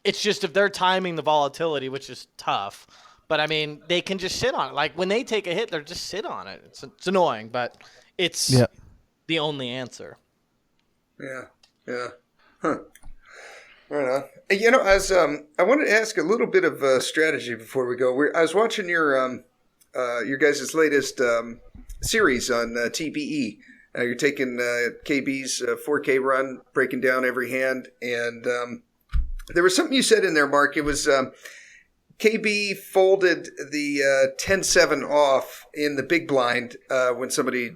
It's just if they're timing the volatility, which is tough. But, I mean, they can just sit on it. Like, when they take a hit, they're just sit on it. It's annoying, but it's the only answer. Yeah. Huh. Right on. You know, as I wanted to ask a little bit of strategy before we go. I was watching your guys' latest series on TPE. You're taking KB's 4K run, breaking down every hand, and there was something you said in there, Marc. It was KB folded the 10-7 off in the big blind when somebody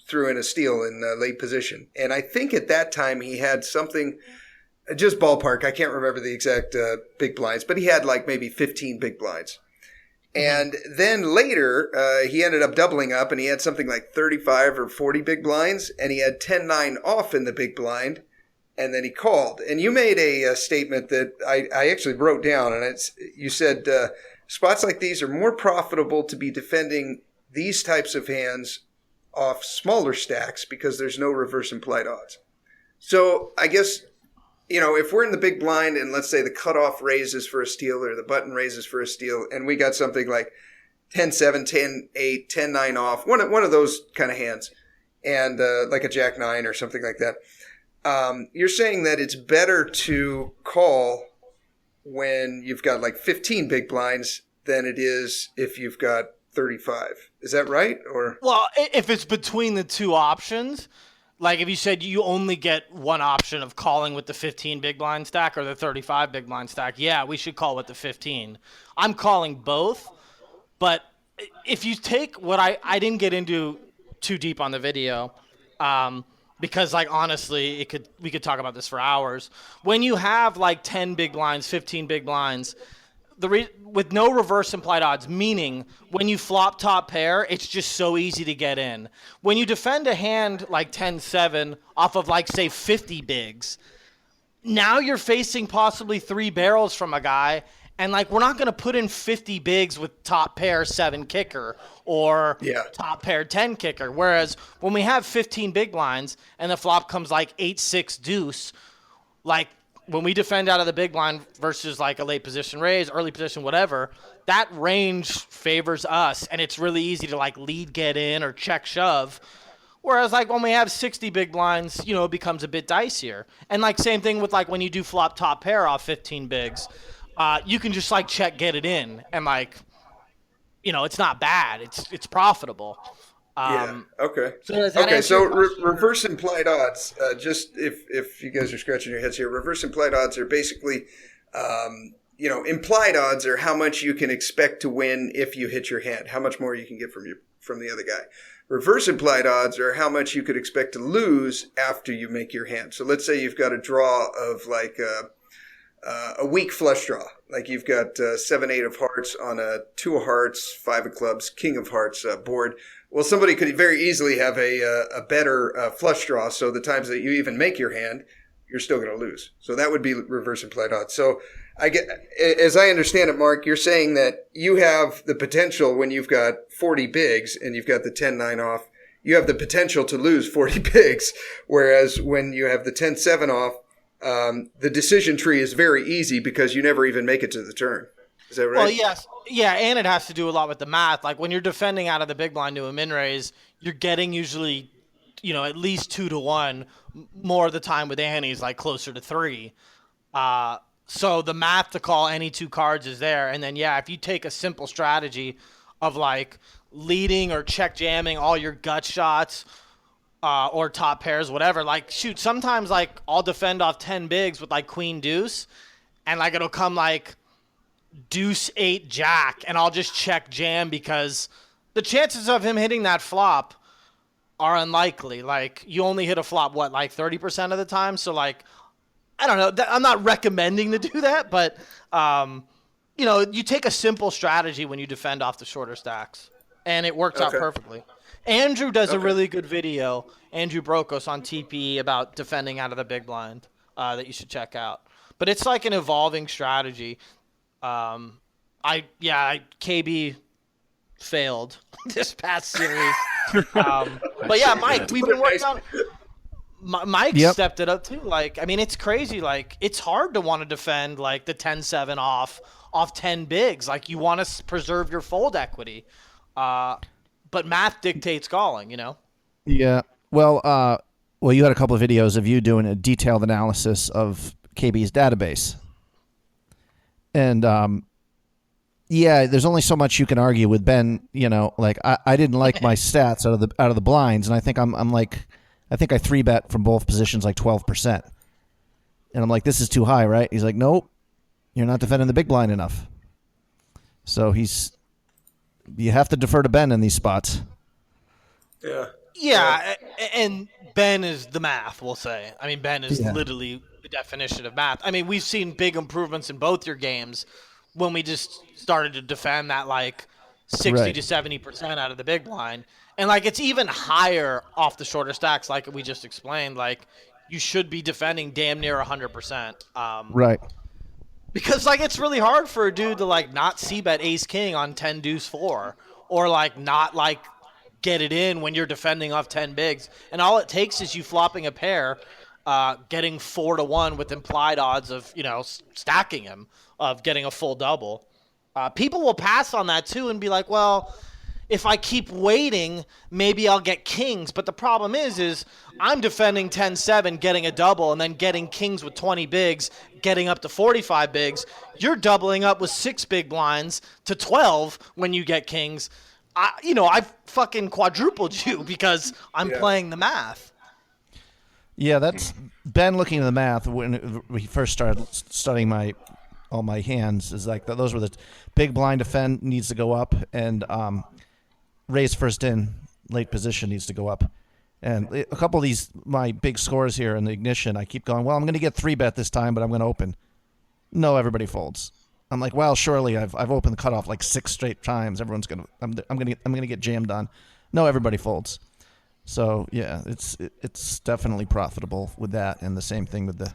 threw in a steal in late position. And I think at that time he had something, just ballpark, I can't remember the exact big blinds, but he had like maybe 15 big blinds. And then later he ended up doubling up and he had something like 35 or 40 big blinds and he had 10-9 off in the big blind. And then he called. And you made a statement that I actually wrote down. And you said, spots like these are more profitable to be defending these types of hands off smaller stacks because there's no reverse implied odds. So I guess, you know, if we're in the big blind and let's say the cutoff raises for a steal or the button raises for a steal, and we got something like 10-7, 10-8, 10-9 off, one of those kind of hands, and like a Jack-9 or something like that. You're saying that it's better to call when you've got like 15 big blinds than it is if you've got 35. Is that right? Or well, if it's between the two options, like if you said you only get one option of calling with the 15 big blind stack or the 35 big blind stack, yeah, we should call with the 15. I'm calling both, but if you take what I didn't get into too deep on the video, because, like, honestly, we could talk about this for hours. When you have, like, 10 big blinds, 15 big blinds, with no reverse implied odds, meaning when you flop top pair, it's just so easy to get in. When you defend a hand like 10-7 off of, like, say, 50 bigs, now you're facing possibly 3 barrels from a guy, and, like, we're not going to put in 50 bigs with top pair 7 kicker or top pair 10 kicker. Whereas when we have 15 big blinds and the flop comes like 8-6 deuce, like when we defend out of the big blind versus like a late position raise, early position, whatever, that range favors us. And it's really easy to like lead get in or check shove. Whereas like when we have 60 big blinds, you know, it becomes a bit dicier. And like same thing with like when you do flop top pair off 15 bigs. You can just like check, get it in, and like, you know, it's not bad. It's profitable. Okay. So does that answer So your question, reverse implied odds. Just if you guys are scratching your heads here, reverse implied odds are basically, you know, implied odds are how much you can expect to win if you hit your hand, how much more you can get from the other guy. Reverse implied odds are how much you could expect to lose after you make your hand. So let's say you've got a draw of like a weak flush draw. Like you've got 7-8 of hearts on a 2 of hearts, 5 of clubs, king of hearts board. Well, somebody could very easily have a better flush draw. So the times that you even make your hand, you're still going to lose. So that would be reverse implied odds. So as I understand it, Marc, you're saying that you have the potential when you've got 40 bigs and you've got the 10-9 off, you have the potential to lose 40 bigs. Whereas when you have the 10-7 off, the decision tree is very easy because you never even make it to the turn. Is that right? Well, yes. Yeah, and it has to do a lot with the math. Like when you're defending out of the big blind to a min raise, you're getting usually, you know, at least 2-1. More of the time with antes, like closer to 3. So the math to call any 2 cards is there. And then, yeah, if you take a simple strategy of like leading or check jamming all your gut shots, or top pairs, whatever. Like, shoot, sometimes, like, I'll defend off 10 bigs with, like, queen deuce, and, like, it'll come, like, deuce 8 jack, and I'll just check jam because the chances of him hitting that flop are unlikely. Like, you only hit a flop, what, like 30% of the time? So, like, I don't know. I'm not recommending to do that, but, you know, you take a simple strategy when you defend off the shorter stacks, and it works out perfectly. Andrew does a really good video, Andrew Brokos on TPE, about defending out of the big blind that you should check out. But it's like an evolving strategy. KB failed this past series. But yeah, Mike, we've been working on. Mike stepped it up too. Like, I mean, it's crazy. Like, it's hard to want to defend like the 10-7 off 10 bigs. Like, you want to preserve your fold equity, but math dictates calling. You know. Yeah. Well, you had a couple of videos of you doing a detailed analysis of KB's database, and there's only so much you can argue with Ben. You know, like I didn't like my stats out of the blinds, and I think I think I 3-bet from both positions like 12%. And I'm like, this is too high, right? He's like, nope, you're not defending the big blind enough. So you have to defer to Ben in these spots. Yeah. Yeah, and Ben is the math, we'll say. I mean, Ben is literally the definition of math. I mean, we've seen big improvements in both your games when we just started to defend that like 60 to 70% out of the big blind. And, like, it's even higher off the shorter stacks, like we just explained. Like, you should be defending damn near 100%. Right. Because, like, it's really hard for a dude to, like, not c-bet ace-king on 10-deuce-4. Or, like, not, like, get it in when you're defending off 10 bigs. And all it takes is you flopping a pair, getting 4-1 with implied odds of, you know, stacking him, of getting a full double. People will pass on that, too, and be like, well, if I keep waiting, maybe I'll get kings. But the problem is I'm defending 10-7, getting a double, and then getting kings with 20 bigs, getting up to 45 bigs. You're doubling up with 6 big blinds to 12 when you get kings. I've fucking quadrupled you because I'm playing the math. Yeah, that's Ben looking at the math when we first started studying all my hands. Is like those were the big blind defend needs to go up, and raise first in late position needs to go up. And a couple of these my big scores here in the ignition, I keep going, well, I'm going to get 3-bet this time, but I'm going to open. No, everybody folds. I'm like, well, surely I've opened the cutoff like 6 straight times. Everyone's going to I'm going to get jammed on. No, everybody folds. So yeah, it's definitely profitable with that, and the same thing with the.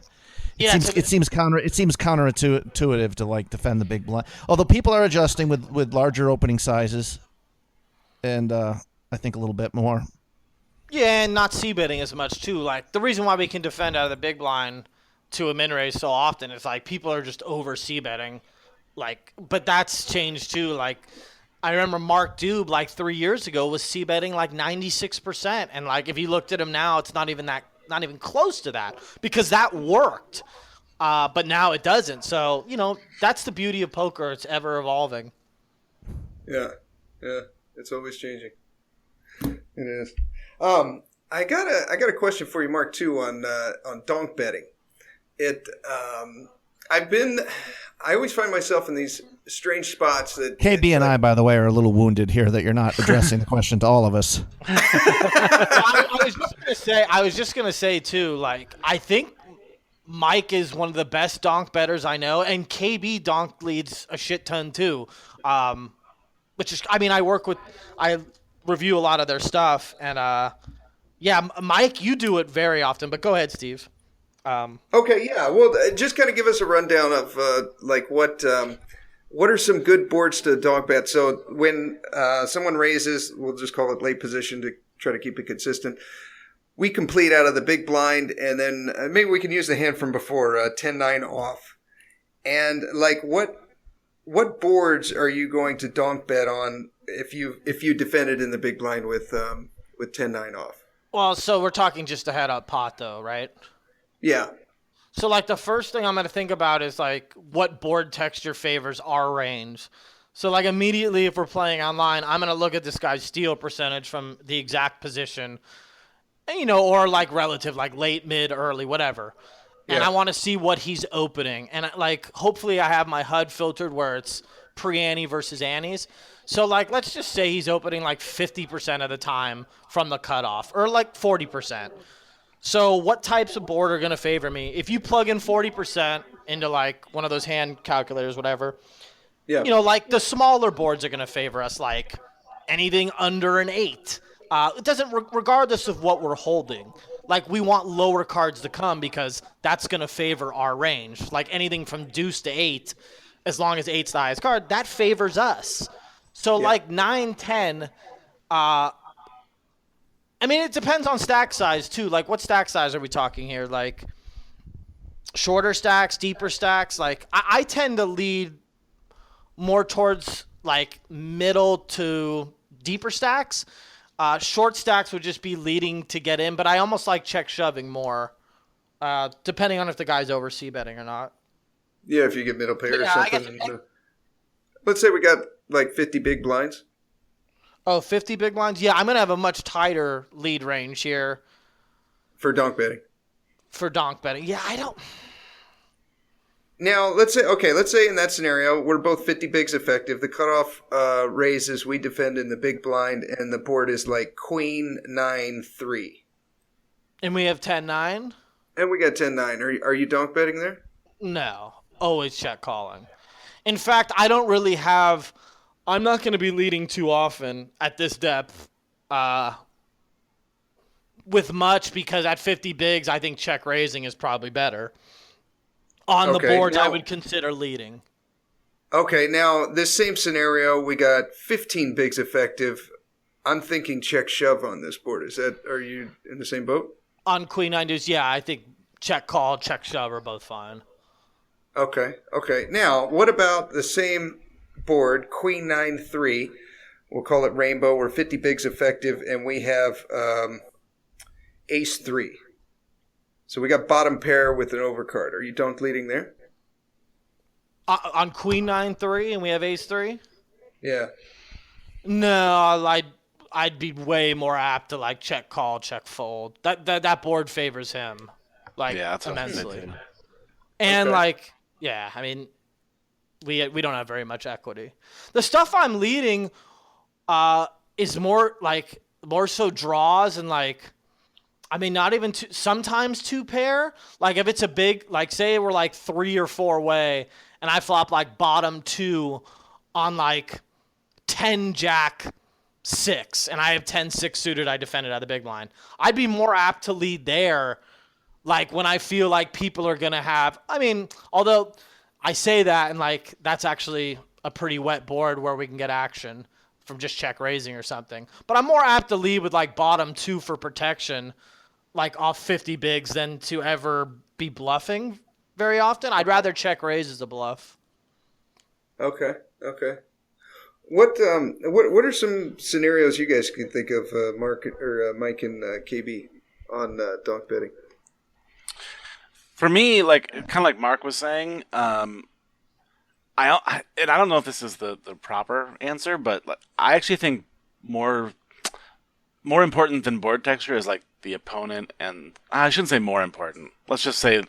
It seems counterintuitive to like defend the big blind. Although people are adjusting with larger opening sizes, and I think a little bit more. Yeah, and not c-betting as much too. Like, the reason why we can defend out of the big blind to a min raise so often is like people are just over c-betting. Like, but that's changed too. Like, I remember Marc Dube like 3 years ago was c-betting like 96%, and like if you looked at him now, it's not even close to that, because that worked. But now it doesn't. So, you know, that's the beauty of poker. It's ever evolving. Yeah. It's always changing. It is. I got a question for you, Marc, too, on donk betting. I always find myself in these strange spots that KB and I, by the way, are a little wounded here that you're not addressing the question to all of us. I was just gonna say too, like, I think Mike is one of the best donk bettors I know, and KB donk leads a shit ton too. Which is, I mean, I review a lot of their stuff, and Mike, you do it very often. But go ahead, Steve. Okay, yeah. Well, just kind of give us a rundown of what are some good boards to donk bet. So when someone raises, we'll just call it late position to try to keep it consistent. We complete out of the big blind, and then maybe we can use the hand from before, 10-9 off. And like, what boards are you going to donk bet on if you defended in the big blind with 10-9 off? Well, so we're talking just a head up pot though, right? Yeah. So, like, the first thing I'm going to think about is, like, what board texture favors our range. So, like, immediately if we're playing online, I'm going to look at this guy's steal percentage from the exact position, you know, or, like, relative, like, late, mid, early, whatever. And I want to see what he's opening. And, like, hopefully I have my HUD filtered where it's pre-ante versus antes. So, like, let's just say he's opening, like, 50% of the time from the cutoff, or, like, 40%. So what types of board are going to favor me? If you plug in 40% into, like, one of those hand calculators, whatever, you know, like, the smaller boards are going to favor us, like anything under an 8. It doesn't, regardless of what we're holding. Like, we want lower cards to come because that's going to favor our range. Like, anything from deuce to 8, as long as 8's the highest card, that favors us. So like 9, 10, I mean, it depends on stack size too. Like what stack size are we talking here? Like shorter stacks, deeper stacks? Like I tend to lead more towards like middle to deeper stacks. Short stacks would just be leading to get in, but I almost like check shoving more, depending on if the guy's over c-betting or not. Yeah, if you get middle pair or something. Let's say we got like 50 big blinds. Oh, 50 big blinds? Yeah, I'm going to have a much tighter lead range here. For donk betting. For donk betting. Yeah, I don't... Now, let's say in that scenario, we're both 50 bigs effective. The cutoff raises, we defend in the big blind, and the board is like queen 9-3. And we have 10-9? And we got 10-9. Are you donk betting there? No. Always check calling. In fact, I don't really have... I'm not going to be leading too often at this depth with much, because at 50 bigs, I think check raising is probably better. On the boards, I would consider leading. Okay, now this same scenario, we got 15 bigs effective. I'm thinking check shove on this board. Are you in the same boat? On queen 9 deuce, yeah, I think check call, check shove are both fine. Okay. Now, what about the same board, queen 9-3? We'll call it rainbow. We're 50 bigs effective, and we have ace 3. So we got bottom pair with an overcard. Are you donk leading there? On queen 9-3 and we have ace 3? Yeah. No, I'd be way more apt to like check call, check fold. That board favors him immensely. And I mean, we don't have very much equity. The stuff I'm leading is more so draws and I mean, not even sometimes 2 pair. Like if it's a big, like say we're like 3 or 4 way and I flop like bottom 2 on like 10 jack 6 and I have 10-6 suited, I defend it out of the big blind. I'd be more apt to lead there. Like when I feel like people are going to have, I mean, although I say that and like that's actually a pretty wet board where we can get action from just check raising or something. But I'm more apt to lead with like bottom 2 for protection, like off 50 bigs, than to ever be bluffing very often. I'd rather check raise as a bluff. Okay. What are some scenarios you guys can think of, Mark or Mike and KB on donk betting? For me, kind of like Mark was saying, I don't know if this is the proper answer, but I actually think more important than board texture is like the opponent, and I shouldn't say more important. Let's just say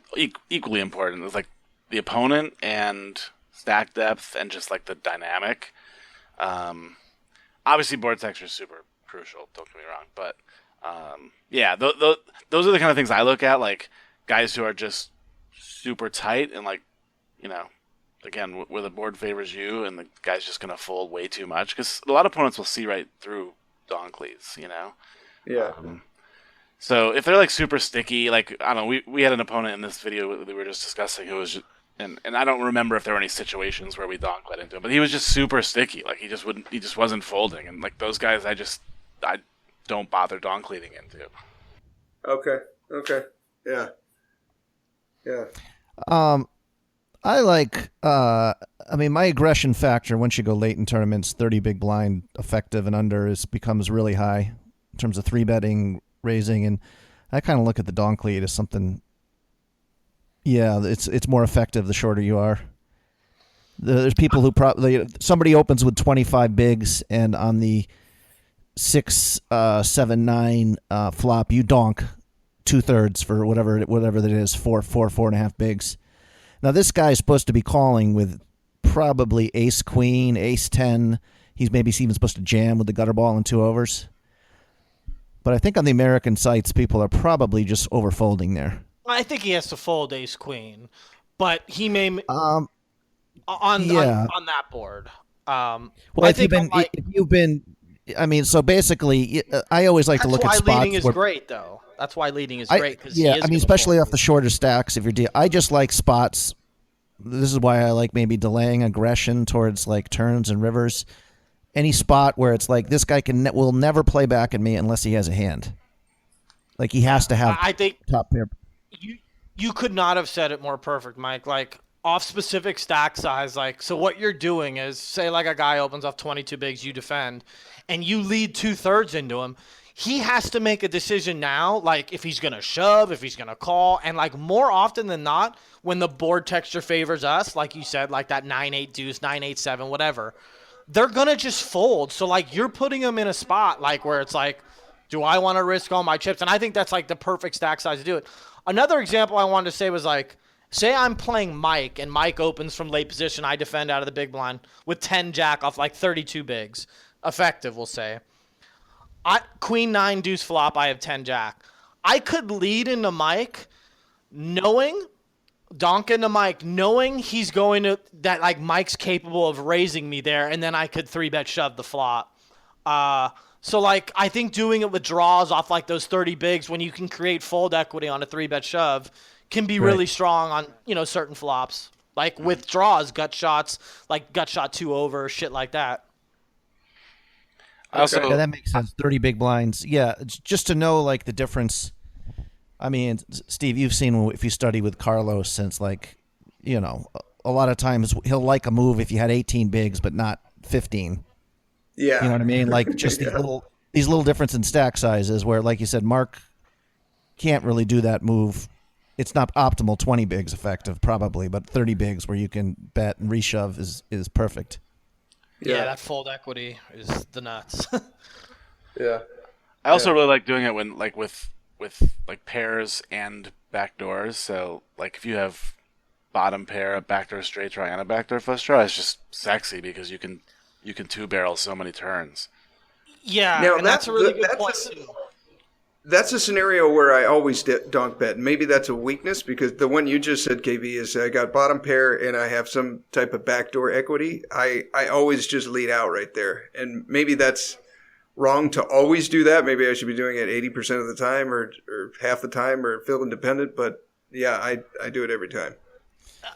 equally important is like the opponent and stack depth and just like the dynamic. Obviously, board texture is super crucial. Don't get me wrong, but those are the kind of things I look at, like guys who are just super tight and again, where the board favors you and the guy's just going to fold way too much, because a lot of opponents will see right through donk leads, Yeah. So if they're super sticky, I don't know, we had an opponent in this video we were just discussing who was and I don't remember if there were any situations where we donk led into him, but he was just super sticky. He just wasn't folding, and those guys I don't bother donk leading into. Okay. Yeah. I like, I mean, my aggression factor once you go late in tournaments, 30 big blind effective and under becomes really high in terms of 3-betting, raising, and I kind of look at the donk lead as something, it's more effective the shorter you are. There's people who somebody opens with 25 bigs and on the 6, 7, 9 flop, you donk 2/3 for whatever that is, 4.5 bigs. Now, this guy is supposed to be calling with probably ace queen, ace 10. He's maybe even supposed to jam with the gutter ball and 2 overs. But I think on the American sites, people are probably just overfolding there. I think he has to fold ace queen, but he may on that board. Well, if you've been, I mean, so basically, I always like to look at spots. That's why leading is great, though. That's why leading is great. Especially off the shorter stacks. If you're, I just like spots. This is why I like maybe delaying aggression towards turns and rivers, any spot where it's like this guy will never play back at me unless he has a hand. Like he has to have I think top pair. you could not have said it more perfect, Mike. Like off specific stack size, like so what you're doing is say like a guy opens off 22 bigs, you defend, and you lead 2/3 into him. He has to make a decision now, like if he's gonna shove, if he's gonna call, and like more often than not, when the board texture favors us, like you said, like that 9-8 deuce, 9-8 7, whatever, they're gonna just fold. So like you're putting them in a spot like where it's like, do I want to risk all my chips? And I think that's like the perfect stack size to do it. Another example I wanted to say was like, say I'm playing Mike and Mike opens from late position, I defend out of the big blind with 10 jack off like 32 bigs, effective, we'll say. Queen 9 deuce flop, I have 10 jack. I could lead into Mike donk into Mike, knowing he's going to, that like Mike's capable of raising me there, and then I could 3-bet shove the flop. So like I think doing it with draws off like those 30 bigs when you can create fold equity on a 3-bet shove can be really strong on, certain flops. Like with draws, gut shots, like gut shot 2 over, shit like that. Yeah, that makes sense. 30 big blinds. Yeah, just to know like the difference. I mean, Steve, you've seen if you study with Carlos since like, a lot of times he'll like a move if you had 18 bigs but not 15. Yeah. You know what I mean? Like just these little difference in stack sizes where, like you said, Marc can't really do that move. It's not optimal 20 bigs effective probably, but 30 bigs where you can bet and reshove is perfect. Yeah, that fold equity is the nuts. Yeah. I also really like doing it when like with like pairs and backdoors. So like if you have bottom pair, a backdoor straight draw, and a backdoor flush draw, it's just sexy because you can two barrel so many turns. Yeah, now, and that's a really good point too. That's a scenario where I always donk bet. Maybe that's a weakness because the one you just said, KV, is I got bottom pair and I have some type of backdoor equity. I always just lead out right there. And maybe that's wrong to always do that. Maybe I should be doing it 80% of the time or half the time or field independent. But yeah, I do it every time.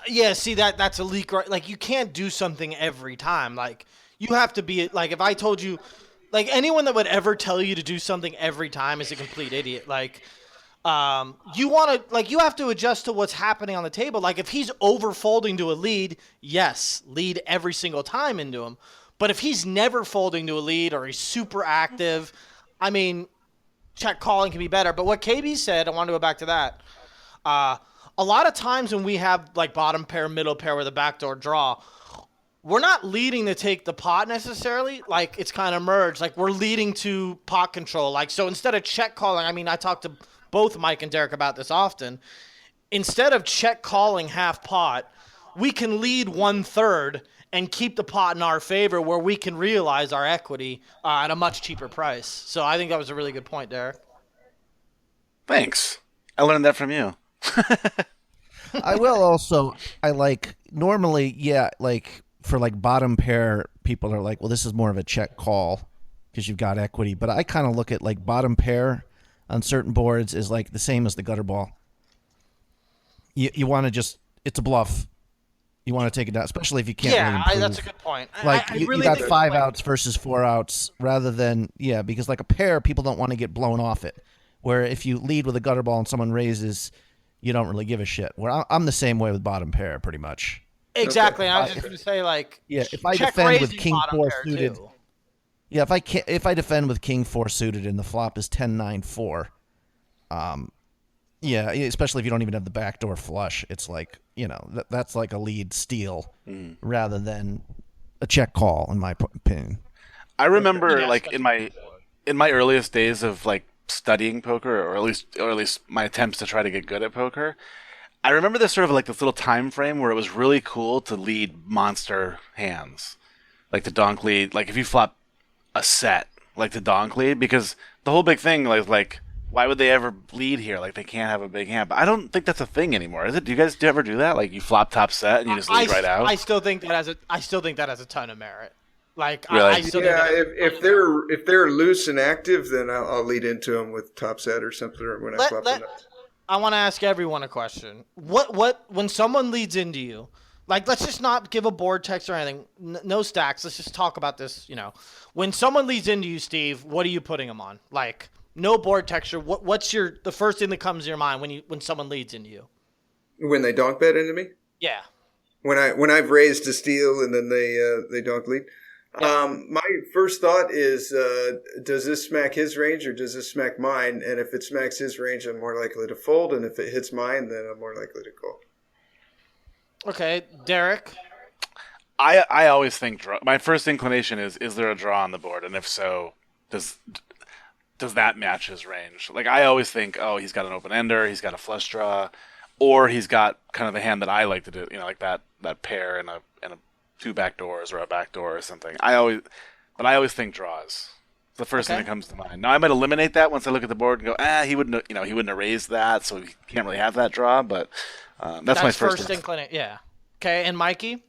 Yeah, see, that's a leak, right? Like you can't do something every time. Like you have to be like if I told you. Like, anyone that would ever tell you to do something every time is a complete idiot. Like, you have to adjust to what's happening on the table. Like, if he's over-folding to a lead, yes, lead every single time into him. But if he's never folding to a lead or he's super active, I mean, check calling can be better. But what KB said, I want to go back to that. A lot of times when we have, like, bottom pair, middle pair with a backdoor draw, we're not leading to take the pot necessarily. Like, it's kind of merged. Like, we're leading to pot control. Like, so instead of check calling, I mean, I talk to both Mike and Derek about this often. Instead of check calling half pot, we can lead 1/3 and keep the pot in our favor where we can realize our equity at a much cheaper price. So I think that was a really good point, Derek. Thanks. I learned that from you. I will also, normally, yeah, like, for like bottom pair, people are like, well, this is more of a check call because you've got equity. But I kind of look at like bottom pair on certain boards is like the same as the gutter ball. You want to it's a bluff. You want to take it down, especially if you can't really improve. That's a good point. Like you really got 5 outs versus 4 outs rather than, because like a pair, people don't want to get blown off it. Where if you lead with a gutter ball and someone raises, you don't really give a shit. Where I'm the same way with bottom pair pretty much. Exactly. Okay. I was just going to say, like, if I defend with king 4 suited, too. If I defend with king 4 suited and the flop is 10-9-4, especially if you don't even have the backdoor flush, it's like that's like a lead steal rather than a check call in my opinion. I remember in my earliest days of like studying poker, or at least my attempts to try to get good at poker. I remember this sort of like this little time frame where it was really cool to lead monster hands, like the donk lead. Like if you flop a set, like the donk lead, because the whole big thing, like why would they ever lead here? Like they can't have a big hand. But I don't think that's a thing anymore, is it? Do you guys ever do that? Like you flop top set and you just lead right out? I still think that has a ton of merit. Like really? I still think if they're loose and active, then I'll lead into them with top set or something, or when I flop the nuts. I want to ask everyone a question. What when someone leads into you, Like, let's just not give a board text or anything. No stacks. Let's just talk about this. When someone leads into you, Steve, what are you putting them on? Like, no board texture. What's the first thing that comes to your mind when someone leads into you? When they donk bet into me? Yeah. When I've raised to steal and then they donk lead. My first thought is, does this smack his range or does this smack mine? And if it smacks his range, I'm more likely to fold. And if it hits mine, then I'm more likely to call. Okay, Derek. I always think my first inclination is there a draw on the board, and if so, does that match his range? Like, I always think, oh, he's got an open ender, he's got a flush draw, or he's got kind of the hand that I like to do, like that pair and a two back doors or a back door or something. I always think draws. It's the first thing that comes to mind. Now I might eliminate that once I look at the board and go, he wouldn't have raised that, so he can't really have that draw. But that's my first inclination. Yeah. Okay, and Mikey.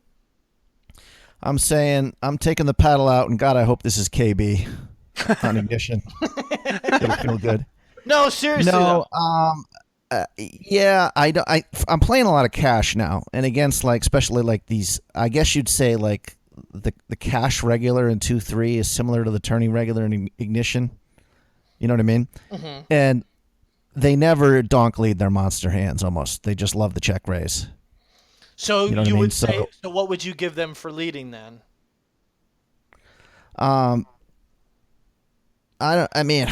I'm saying I'm taking the paddle out, and God, I hope this is KB on ignition. It'll feel good. No, seriously. No, yeah, I'm playing a lot of cash now, and against especially these. I guess you'd say the cash regular in 2-3 is similar to the turning regular in ignition. You know what I mean? Mm-hmm. And they never donk lead their monster hands. Almost, they just love the check raise. So you would say, so what would you give them for leading then? I mean,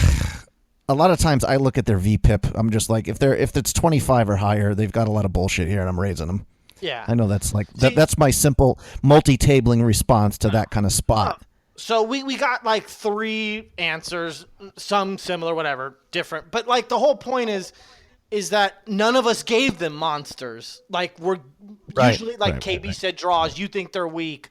a lot of times I look at their VPIP. I'm just like, if it's 25 or higher, they've got a lot of bullshit here, and I'm raising them. Yeah, I know that's that's my simple multi-tabling response to that kind of spot. So we got 3 answers, some similar, whatever, different. But the whole point is that none of us gave them monsters. We're usually KB said draws. You think they're weak.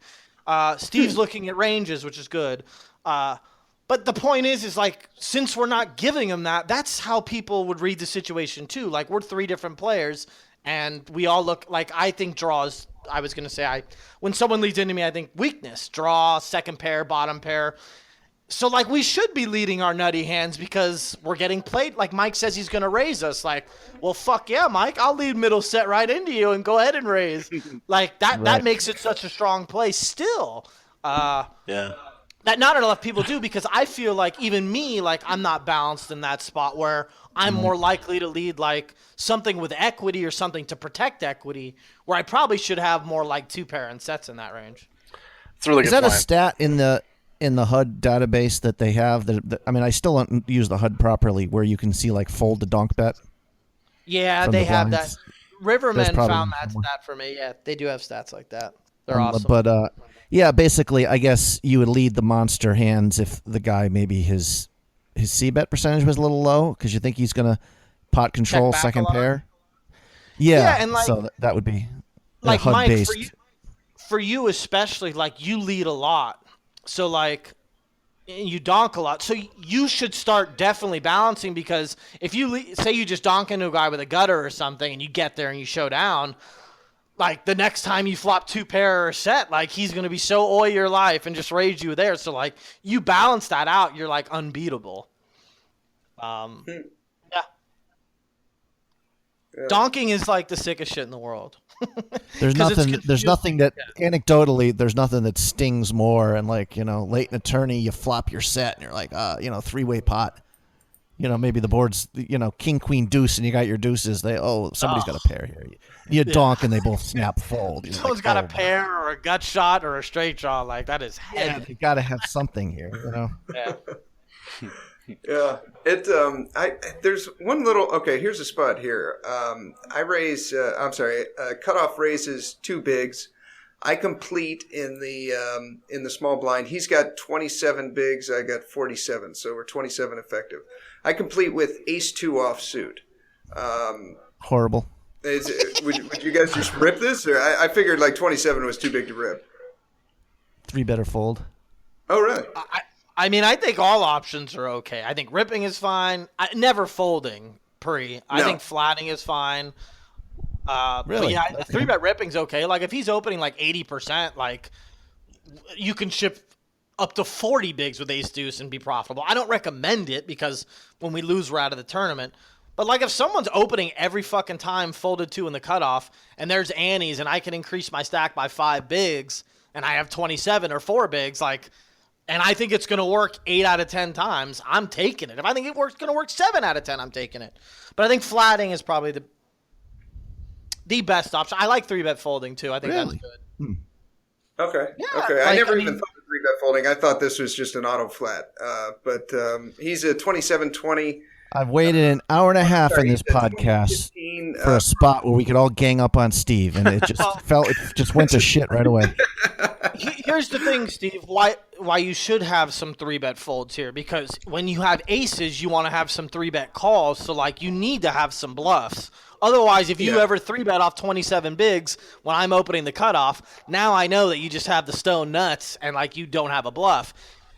Steve's looking at ranges, which is good. But the point is since we're not giving them that, that's how people would read the situation too. We're 3 different players, and we all look I think draws. I was going to say when someone leads into me, I think weakness, draw, second pair, bottom pair. So, we should be leading our nutty hands because we're getting played. Mike says he's going to raise us. Well, fuck yeah, Mike. I'll lead middle set right into you and go ahead and raise. That makes it such a strong play still. Yeah. That not enough people do, because I feel even me, I'm not balanced in that spot where I'm more likely to lead something with equity or something to protect equity, where I probably should have more 2-pair and sets in that range. It's a really good Is that point. a stat in the HUD database that they have? I mean, I still don't use the HUD properly, where you can see fold to donk bet. Yeah, they have that. Rivermen found that stat for me. Yeah, they do have stats like that. They're awesome. But yeah, basically, I guess you would lead the monster hands if the guy maybe his C-bet percentage was a little low, because you think he's gonna pot control second pair. Yeah, and so that would be HUD Mike, based. For you especially, you lead a lot. So, you donk a lot. So, you should start definitely balancing, because if you say you just donk into a guy with a gutter or something and you get there and you show down, the next time you flop 2-pair or a set, he's going to be so oi your life and just raise you there. So, you balance that out, you're, unbeatable. Yeah. Donking is, the sickest shit in the world. There's nothing that anecdotally, there's nothing that stings more. And late in a tourney, you flop your set and you're 3-way pot. Maybe the board's, king, queen, deuce, and you got your deuces. Somebody's got a pair here. You donk and they both snap fold. Someone's got a pair or a gut shot or a straight draw. That is heavy. Yeah, you got to have something here, Yeah. Yeah, there's one little. Okay, here's a spot here. I raise. Cutoff raises 2 bigs. I complete in the small blind. He's got 27 bigs. I got 47, so we're 27 effective. I complete with ace-2 offsuit. Horrible. Would you guys just rip this, or I figured 27 was too big to rip. 3 better fold. Oh, really? I mean, I think all options are okay. I think ripping is fine. Never folding pre. I think flatting is fine. Really? But yeah, 3-bet ripping's okay. If he's opening 80%, you can ship up to 40 bigs with ace deuce and be profitable. I don't recommend it, because when we lose, we're out of the tournament. But like if someone's opening every fucking time folded 2 in the cutoff, and there's antes, and I can increase my stack by 5 bigs, and I have 27 or 4 bigs, like, and I think it's going to work 8 out of 10 times, I'm taking it. If I think it's going to work 7 out of 10, I'm taking it. But I think flatting is probably the best option. I like 3-bet folding too. I think that's good. Okay. Yeah, Okay. I never even thought of 3-bet folding. I thought this was just an auto flat. But he's a 27-20. I've waited an hour and a half in this podcast for a spot where we could all gang up on Steve, and it just it just went to shit right away. Here's the thing, Steve, why you should have some 3-bet folds here, because when you have aces, you want to have some 3-bet calls, so like you need to have some bluffs. Otherwise, if you ever 3-bet off 27 bigs when I'm opening the cutoff, now I know that you just have the stone nuts and like you don't have a bluff.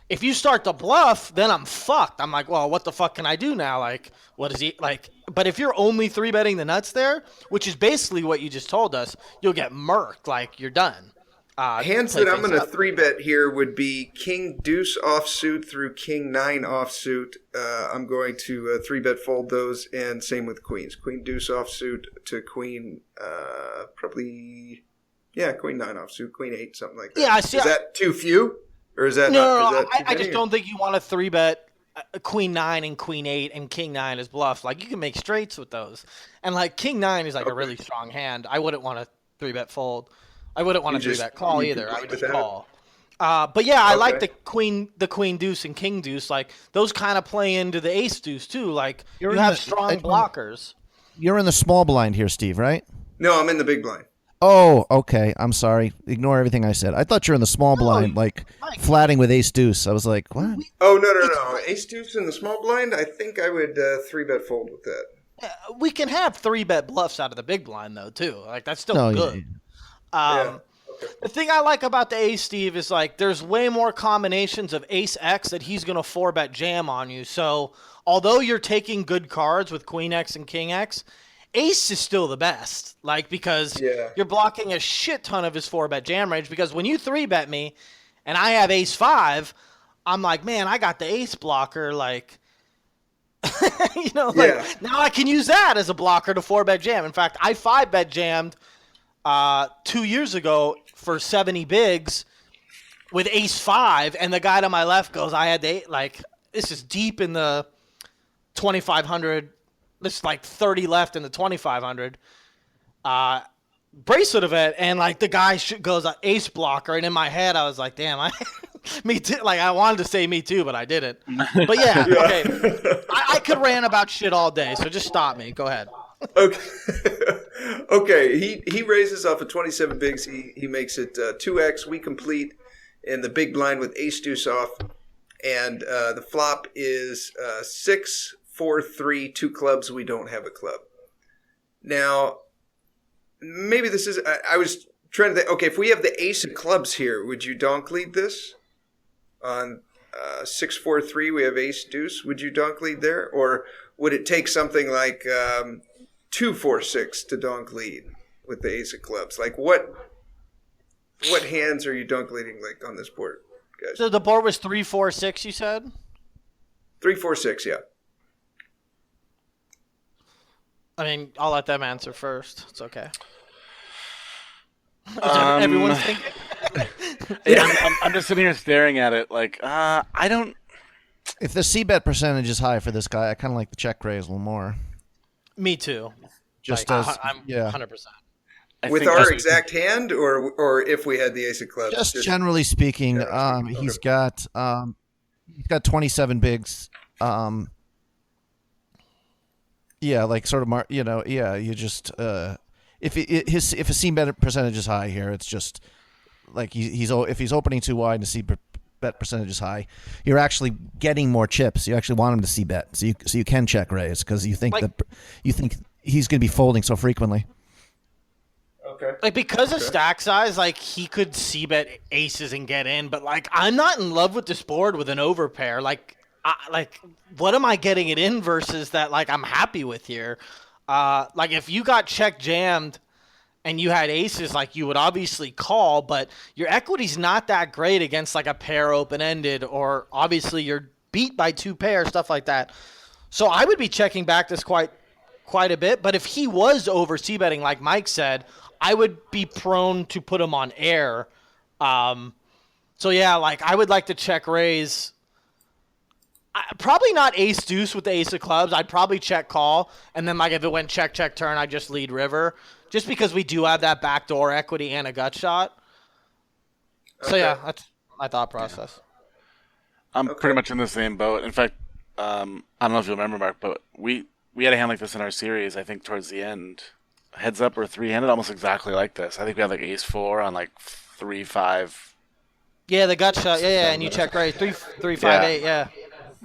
If you start to bluff, then I'm fucked. I'm like, well, what the fuck can I do now? Like, what is he like? But if you're only 3-betting the nuts there, which is basically what you just told us, you'll get murked. Like, you're done. Hands that I'm going to 3-bet here would be King Deuce offsuit through King 9 offsuit. I'm going to 3-bet fold those, and same with queens. Queen Deuce offsuit to Queen, Queen 9 offsuit, Queen 8, something like that. Yeah, I see. Is that too few? Or is that No, I just don't think you want to 3-bet Queen 9 and Queen 8 and King 9 as bluff. Like, you can make straights with those. And, like, King 9 is, like, a really strong hand. I wouldn't want to 3-bet fold. I wouldn't want to 3-bet call either. I would just call. But, yeah, I like the Queen Deuce and King Deuce. Like, those kind of play into the Ace Deuce, too. Like, you have strong blockers. You're in the small blind here, Steve, right? No, I'm in the big blind. Oh, okay. I'm sorry. Ignore everything I said. I thought you were in the small blind, like flatting with Ace Deuce. I was like, what? Oh, no. Ace Deuce in the small blind? I think I would 3-bet fold with that. We can have 3-bet bluffs out of the big blind, though, too. Like, that's still good. Okay. The thing I like about the Ace, Steve, is, like, there's way more combinations of Ace X that he's going to 4-bet jam on you. So, although you're taking good cards with Queen X and King X, Ace is still the best, like, because you're blocking a shit ton of his 4-bet jam range, because when you 3-bet me and I have Ace 5, I'm like, man, I got the Ace blocker, like, now I can use that as a blocker to 4-bet jam. In fact, I 5-bet jammed 2 years ago for 70 bigs with Ace 5, and the guy to my left goes, I had the, like, this is deep in the 2,500. There's like 30 left in the 2,500 bracelet event, and like the guy goes Ace blocker, and in my head I was like, damn, me too. Like, I wanted to say me too, but I didn't. But yeah. Okay, I could rant about shit all day, so just stop me. Go ahead. Okay. He raises off of 27 bigs. He makes it 2x. We complete in the big blind with Ace Deuce off, and the flop is 6. 4-3, 2 clubs, we don't have a club. Now, maybe this is, I was trying to think, okay, if we have the ace of clubs here, would you donk lead this? On 6-4-3, we have ace deuce, would you donk lead there? Or would it take something like 2-4-6 to donk lead with the ace of clubs? Like, what hands are you donk leading, like, on this board, guys? So the board was 3-4-6, you said? 3-4-6, yeah. I mean, I'll let them answer first. It's okay. Everyone's thinking. I'm just sitting here staring at it like, I don't. If the C-bet percentage is high for this guy, I kind of like the check raise a little more. Me too. Just like, as, I'm yeah. 100%. With our exact hand, or if we had the ace of clubs? Just generally speaking, he's got 27 bigs. Yeah, like sort of, you just if a C-bet percentage is high here, it's just like if he's opening too wide and the C-bet percentage is high, you're actually getting more chips. You actually want him to C-bet, so you can check raise because you think he's going to be folding so frequently. Okay. Like, because of stack size, like, he could C-bet aces and get in, but like, I'm not in love with this board with an overpair. Like, what am I getting it in versus that, like, I'm happy with here? Like, if you got check jammed and you had aces, like, you would obviously call, but your equity's not that great against, like, a pair open-ended, or obviously you're beat by 2 pairs, stuff like that. So I would be checking back this quite quite a bit. But if he was over c-betting, like Mike said, I would be prone to put him on air. So yeah, like I would like to check raise. Probably not ace deuce with the ace of clubs. I'd probably check call, and then like if it went check turn, I'd just lead river, just because we do have that backdoor equity and a gut shot. So yeah, that's my thought process. I'm pretty much in the same boat. In fact, I don't know if you remember, Mark, but we had a hand like this in our series. I think towards the end, heads up or 3-handed, almost exactly like this. I think we had like ace 4 on like 3-5. Yeah, the gut shot. Yeah, and you check raise 3-5-8. Yeah.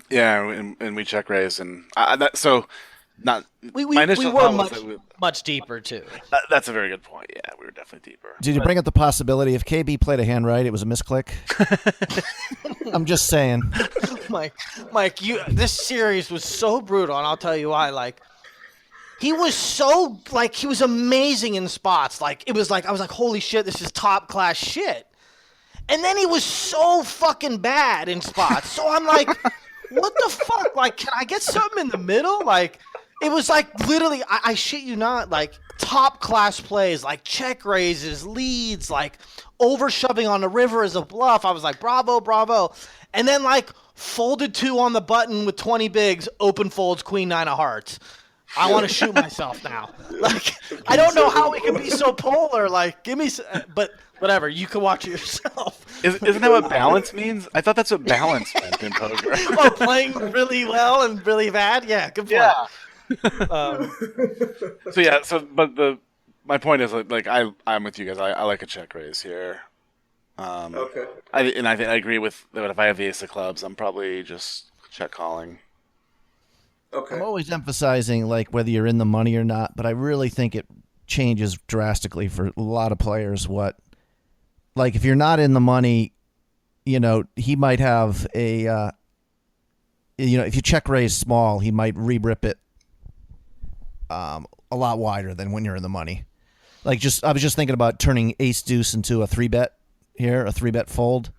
Yeah, and we check raise, and We my initial were thought was that much deeper too. That's a very good point. Yeah, we were definitely deeper. Did you bring up the possibility if KB played a hand right, it was a misclick? I'm just saying. Mike, this series was so brutal, and I'll tell you why. Like, he was he was amazing in spots. Like, it was like, I was like, holy shit, this is top class shit. And then he was so fucking bad in spots. So I'm like, what the fuck? Like, can I get something in the middle? Like, it was like literally, I shit you not, like top class plays, like check raises, leads, like over shoving on the river as a bluff. I was like, bravo. And then like folded 2 on the button with 20 bigs, open folds, queen 9 of hearts. I want to shoot myself now. Like, I don't know how we can be so polar. Like, give me, but whatever. You can watch it yourself. Isn't that what balance means? I thought that's what balance meant in poker. Oh, playing really well and really bad? Yeah, good point. Yeah. My point is like I'm with you guys. I like a check raise here. Okay. I agree with that. If I have the ace of clubs, I'm probably just check calling. Okay. I'm always emphasizing like whether you're in the money or not, but I really think it changes drastically for a lot of players. Like if you're not in the money, he might have a, if you check raise small, he might re-rip it a lot wider than when you're in the money. Like I was just thinking about turning ace deuce into a 3-bet here, a 3-bet fold.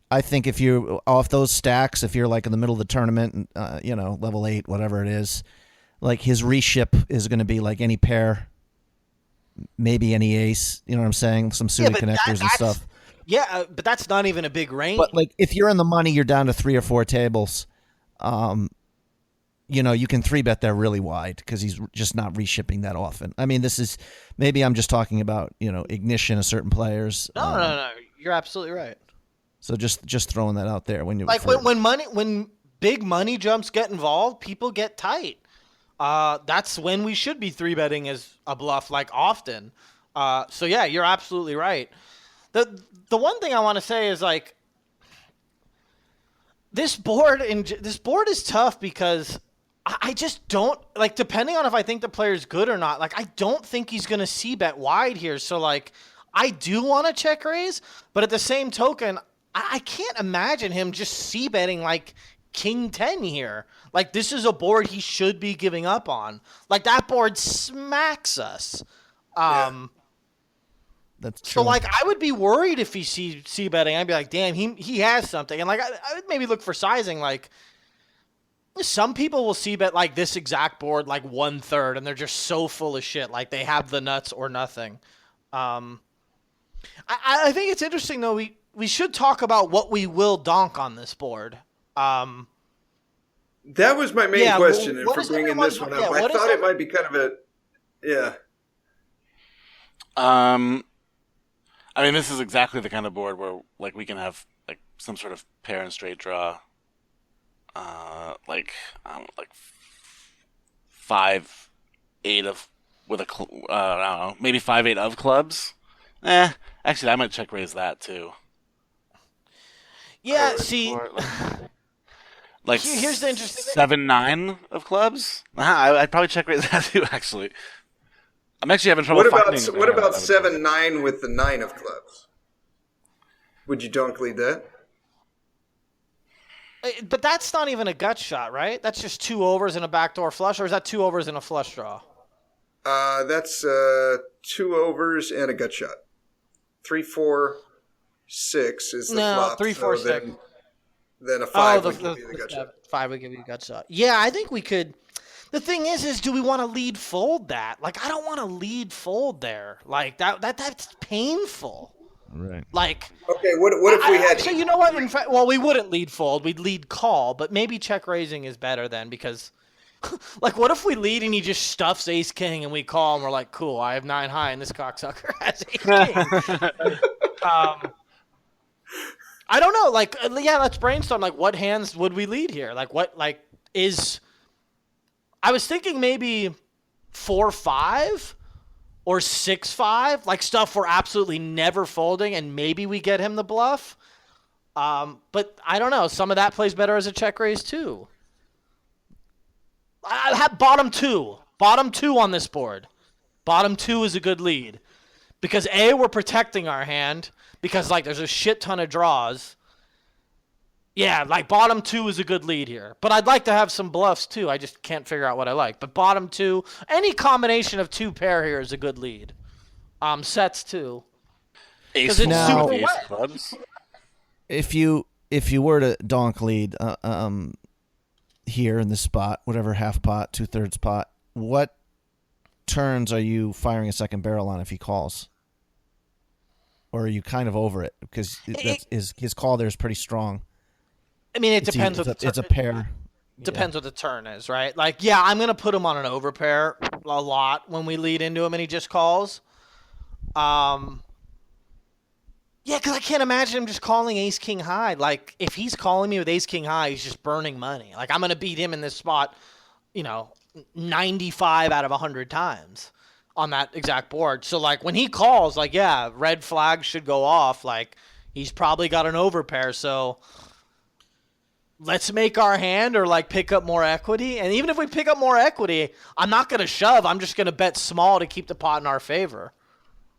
I think if you're off those stacks, if you're like in the middle of the tournament, level 8, whatever it is, like his reship is going to be like any pair, maybe any ace. You know what I'm saying? Some suited connectors and stuff. Yeah, but that's not even a big range. But like if you're in the money, you're down to 3 or 4 tables. You can 3-bet there really wide because he's just not reshipping that often. I mean, maybe I'm just talking about, ignition of certain players. No. You're absolutely right. So just throwing that out there when when big money jumps get involved, people get tight. That's when we should be 3-betting as a bluff, like often. So yeah, you're absolutely right. The one thing I want to say is like this board is tough because I just don't like, depending on if I think the player's good or not. Like I don't think he's gonna c-bet wide here. So like I do want to check raise, but at the same token, I can't imagine him just c-betting like king 10 here. Like this is a board he should be giving up on. Like that board smacks us. That's true. So like I would be worried if he c-betting. I'd be like, damn, he has something. And like I would maybe look for sizing. Like some people will c-bet like this exact board like 1/3, and they're just so full of shit. Like they have the nuts or nothing. I think it's interesting though. We should talk about what we will donk on this board. That was my main question, and for bringing this one up, I thought it might be kind of I mean, this is exactly the kind of board where like we can have like some sort of pair and straight draw, like 5-8 of with a I don't know, maybe 5-8 of clubs. Actually, I might check raise that too. Yeah, see, like here's the interesting thing. 7-9 of clubs. I'd probably check raise that too. Actually, I'm actually having trouble. What about 7-9 with the 9 of clubs? Would you donk lead that? But that's not even a gut shot, right? That's just 2 overs and a backdoor flush, or is that 2 overs and a flush draw? That's 2 overs and a gut shot. 3-4-6 is the flop. 3-4-6. Then a 5 would give you the gut shot. 5 would give you a gut shot. Yeah, I think we could. The thing is do we want to lead fold that? Like, I don't want to lead fold there. Like, that's painful. Right. Like, Okay, what if we had... Actually, you know what? In fact, well, we wouldn't lead fold. We'd lead call, but maybe check raising is better then because, like, what if we lead and he just stuffs ace king and we call and we're like, cool, I have 9 high and this cocksucker has ace king. I don't know. Like, yeah, let's brainstorm. Like, what hands would we lead here? Like, what, like, is... I was thinking maybe 4-5 or 6-5, like stuff we're absolutely never folding, and maybe we get him the bluff. But I don't know. Some of that plays better as a check raise, too. I have bottom two on this board. Bottom 2 is a good lead. Because, A, we're protecting our hand, because, like, there's a shit ton of draws. Yeah, like, bottom 2 is a good lead here. But I'd like to have some bluffs, too. I just can't figure out what I like. But bottom 2, any combination of 2 pair here is a good lead. Sets, too. Ace it's now- full, super ace wet. clubs. If you were to donk lead here in this spot, whatever half pot, 2/3 pot, what turns are you firing a second barrel on if he calls? Or are you kind of over it? Because his call there is pretty strong. I mean, it depends what It's a pair. Depends what the turn is, right? Like, yeah, I'm going to put him on an overpair a lot when we lead into him and he just calls. Yeah, because I can't imagine him just calling ace-king high. Like, if he's calling me with ace-king high, he's just burning money. Like, I'm going to beat him in this spot, 95 out of 100 times on that exact board. So, like, when he calls, like, yeah, red flags should go off. Like, he's probably got an overpair, so... let's make our hand or, like, pick up more equity. And even if we pick up more equity, I'm not going to shove. I'm just going to bet small to keep the pot in our favor.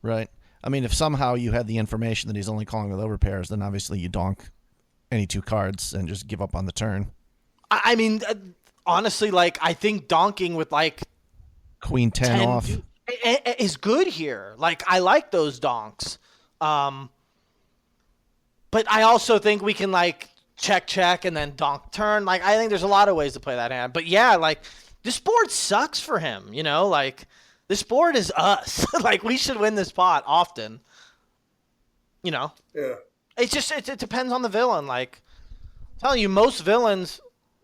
Right. I mean, if somehow you had the information that he's only calling with overpairs, then obviously you donk any 2 cards and just give up on the turn. I mean, honestly, like, I think donking with, like, Queen 10 off. is good here. Like, I like those donks. But I also think we can, like, check, and then donk turn. Like, I think there's a lot of ways to play that hand. But, yeah, like, this board sucks for him, Like, this board is us. Like, we should win this pot often. Yeah. It's just, it depends on the villain. Like, I'm telling you, most villains,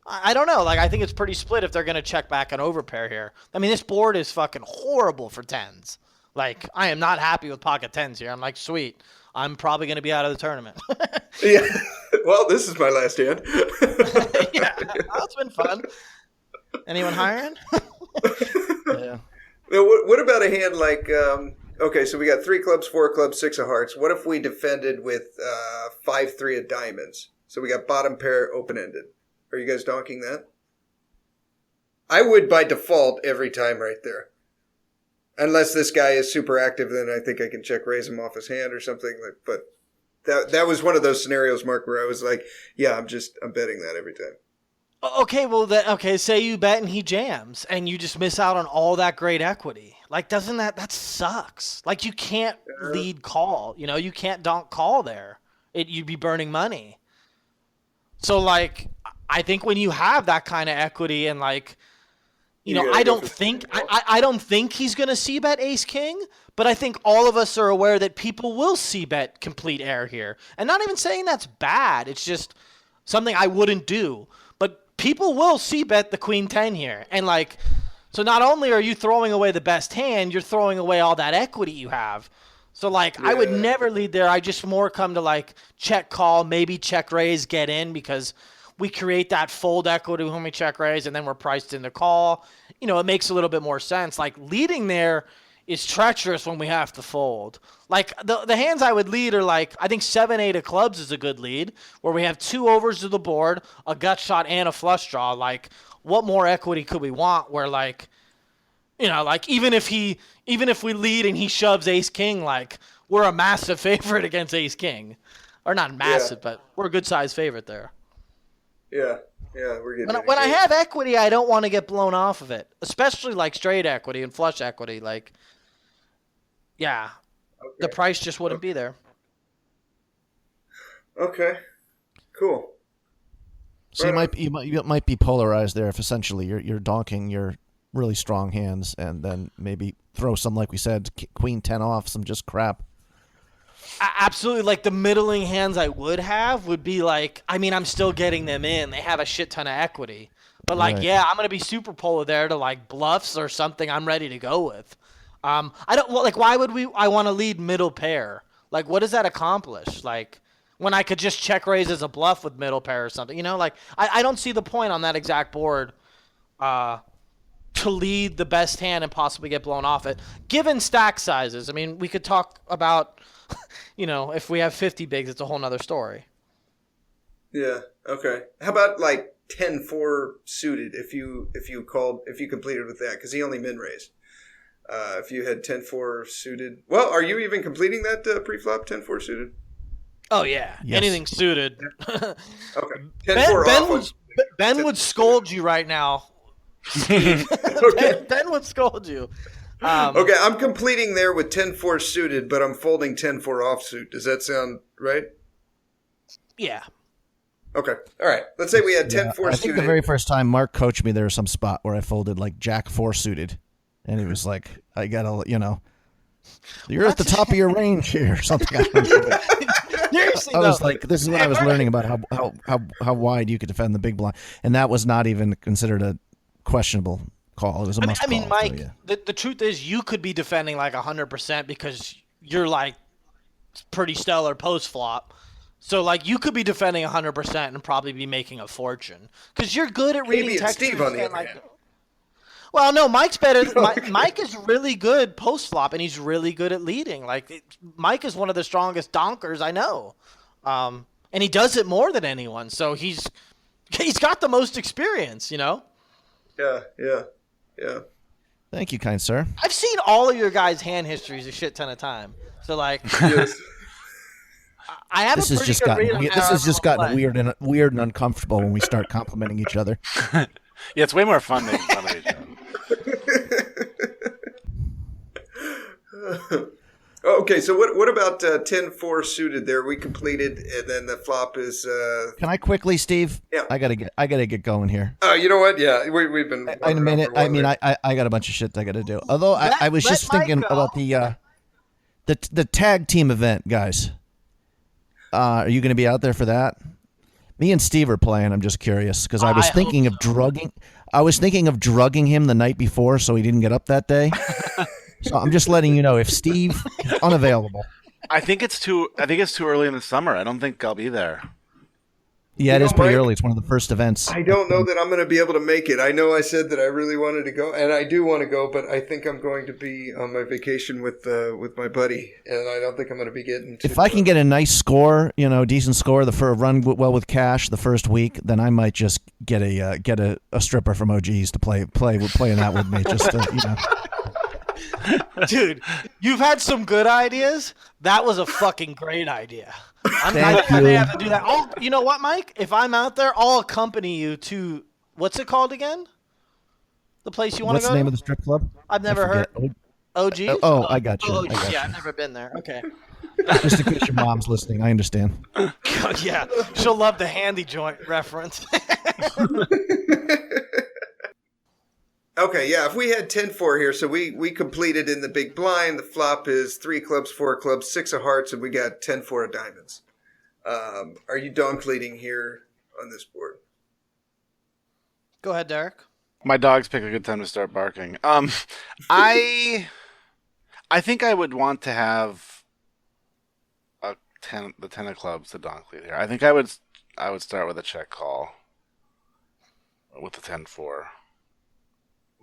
I don't know. Like, I think it's pretty split if they're going to check back an overpair here. I mean, this board is fucking horrible for 10s. Like, I am not happy with pocket 10s here. I'm like, sweet. I'm probably going to be out of the tournament. Yeah. Well, this is my last hand. Yeah. That's been fun. Anyone hiring? Yeah. Now, what about a hand like, okay, so we got 3 clubs, 4 clubs, 6 of hearts. What if we defended with 5-3 of diamonds? So we got bottom pair open-ended. Are you guys donking that? I would by default every time right there. Unless this guy is super active, then I think I can check raise him off his hand or something. But that was one of those scenarios, Mark, where I was like, yeah, I'm betting that every time. Okay, well, say you bet and he jams, and you just miss out on all that great equity. Like, doesn't that sucks? Like, you can't lead call. You can't donk call there. You'd be burning money. So, like, I think when you have that kind of equity and, like, I don't think he's going to c-bet ace-king, but I think all of us are aware that people will c-bet complete air here. And not even saying that's bad. It's just something I wouldn't do. But people will c-bet the queen 10 here. And, like, so not only are you throwing away the best hand, you're throwing away all that equity you have. So, like, I would never lead there. I just more come to, like, check call, maybe check raise, get in, because we create that fold equity when we check raise, and then we're priced in the call. It makes a little bit more sense. Like, leading there is treacherous when we have to fold. Like, the hands I would lead are, like, I think 7-8 of clubs is a good lead, where we have 2 overs to the board, a gut shot, and a flush draw. Like, what more equity could we want where, like, like, even if we lead and he shoves ace-king, like, we're a massive favorite against ace-king. Or not massive, but we're a good-sized favorite there. Yeah, we're getting when I have equity, I don't want to get blown off of it, especially like straight equity and flush equity. Like, yeah, the price just wouldn't be there. Okay, cool. So you might be polarized there if essentially you're donking your really strong hands and then maybe throw some, like we said, queen 10 off, some just crap. Absolutely. Like the middling hands I would have would be like, I mean, I'm still getting them in. They have a shit ton of equity. But like, Right. yeah, I'm going to be super polar there to like bluffs or something I'm ready to go with. I don't like, why would I want to lead middle pair? Like, what does that accomplish? Like, when I could just check raise as a bluff with middle pair or something, like I don't see the point on that exact board to lead the best hand and possibly get blown off it, given stack sizes. I mean, we could talk about, if we have 50 bigs, it's a whole nother story. Yeah. Okay. How about like 10-4 suited? If you completed with that, because he only min raised. If you had 10-4 suited, well, are you even completing that pre-flop 10-4 suited? Oh yeah, Yes. Anything suited. Okay. 10-4 off. Ben would scold you right now. Okay. Ben would scold you. Okay, I'm completing there with 10-4 suited, but I'm folding 10-4 offsuit. Does that sound right? Yeah. Okay. All right. Let's say we had 10-4 I think suited. the very first time Mark coached me, there was some spot where I folded like Jack 4 suited. And he was like, I gotta, you're at the top of your range here or something. Seriously, I was though. like, this is when I was learning about how wide you could defend the big blind. And that was not even considered a questionable call. It was a must I mean, call. Mike, So, yeah. the truth is you could be defending like 100% because you're like pretty stellar post flop. So like you could be defending 100% and probably be making a fortune because you're good at reading Maybe it's textures. Steve on the and, other like, hand. well, no, Mike's better. Mike is really good post flop, and he's really good at leading. Mike is one of the strongest donkers I know, and he does it more than anyone. So he's got the most experience, Yeah. Thank you, kind sir. I've seen all of your guys' hand histories a shit ton of time. So like, Yes. I have This a has pretty just good gotten read on weird. how This has just everyone gotten plays. weird and uncomfortable when we start complimenting each other. Yeah, it's way more fun making fun of each other. Okay, so what about 10-4 suited there? We completed, and then the flop is. Can I quickly, Steve? Yeah. I gotta get going here. You know what? Yeah, we've been. In a minute. I mean, I got a bunch of shit I got to do. Although I was let just Mike thinking go. about the tag team event, guys. Are you going to be out there for that? Me and Steve are playing. I'm just curious because I was I thinking hope of drugging. I was thinking of drugging him the night before so he didn't get up that day. So I'm just letting you know if Steve is unavailable. I think it's too early in the summer. I don't think I'll be there. Yeah, You it is know, pretty Mike, early. It's one of the first events. I don't know that I'm going to be able to make it. I know I said that I really wanted to go, and I do want to go, but I think I'm going to be on my vacation with my buddy, and I don't think I'm going to be getting to. If I can get a nice score, decent score, for a run well with cash the first week, then I might just get a stripper from OGs to play in that with me. Just Dude, you've had some good ideas. That was a fucking great idea. I Thank may you. have to do that. You know what, Mike? If I'm out there, I'll accompany you to what's it called again? The place you want to What's go? the name of the strip club? I've never heard. OG. Oh, I got you. Oh, I got yeah, you. I've never been there. Okay. Just in case your mom's listening, I understand. Yeah, she'll love the handy joint reference. Okay, yeah, if we had 10-4 here, so we completed in the big blind. The flop is 3 clubs, 4 clubs, 6 of hearts, and we got 10-4 of diamonds. Are you donk leading here on this board? Go ahead, Derek. My dogs pick a good time to start barking. I think I would want to have the 10 of clubs to donk lead here. I think I would start with a check call with the 10-4.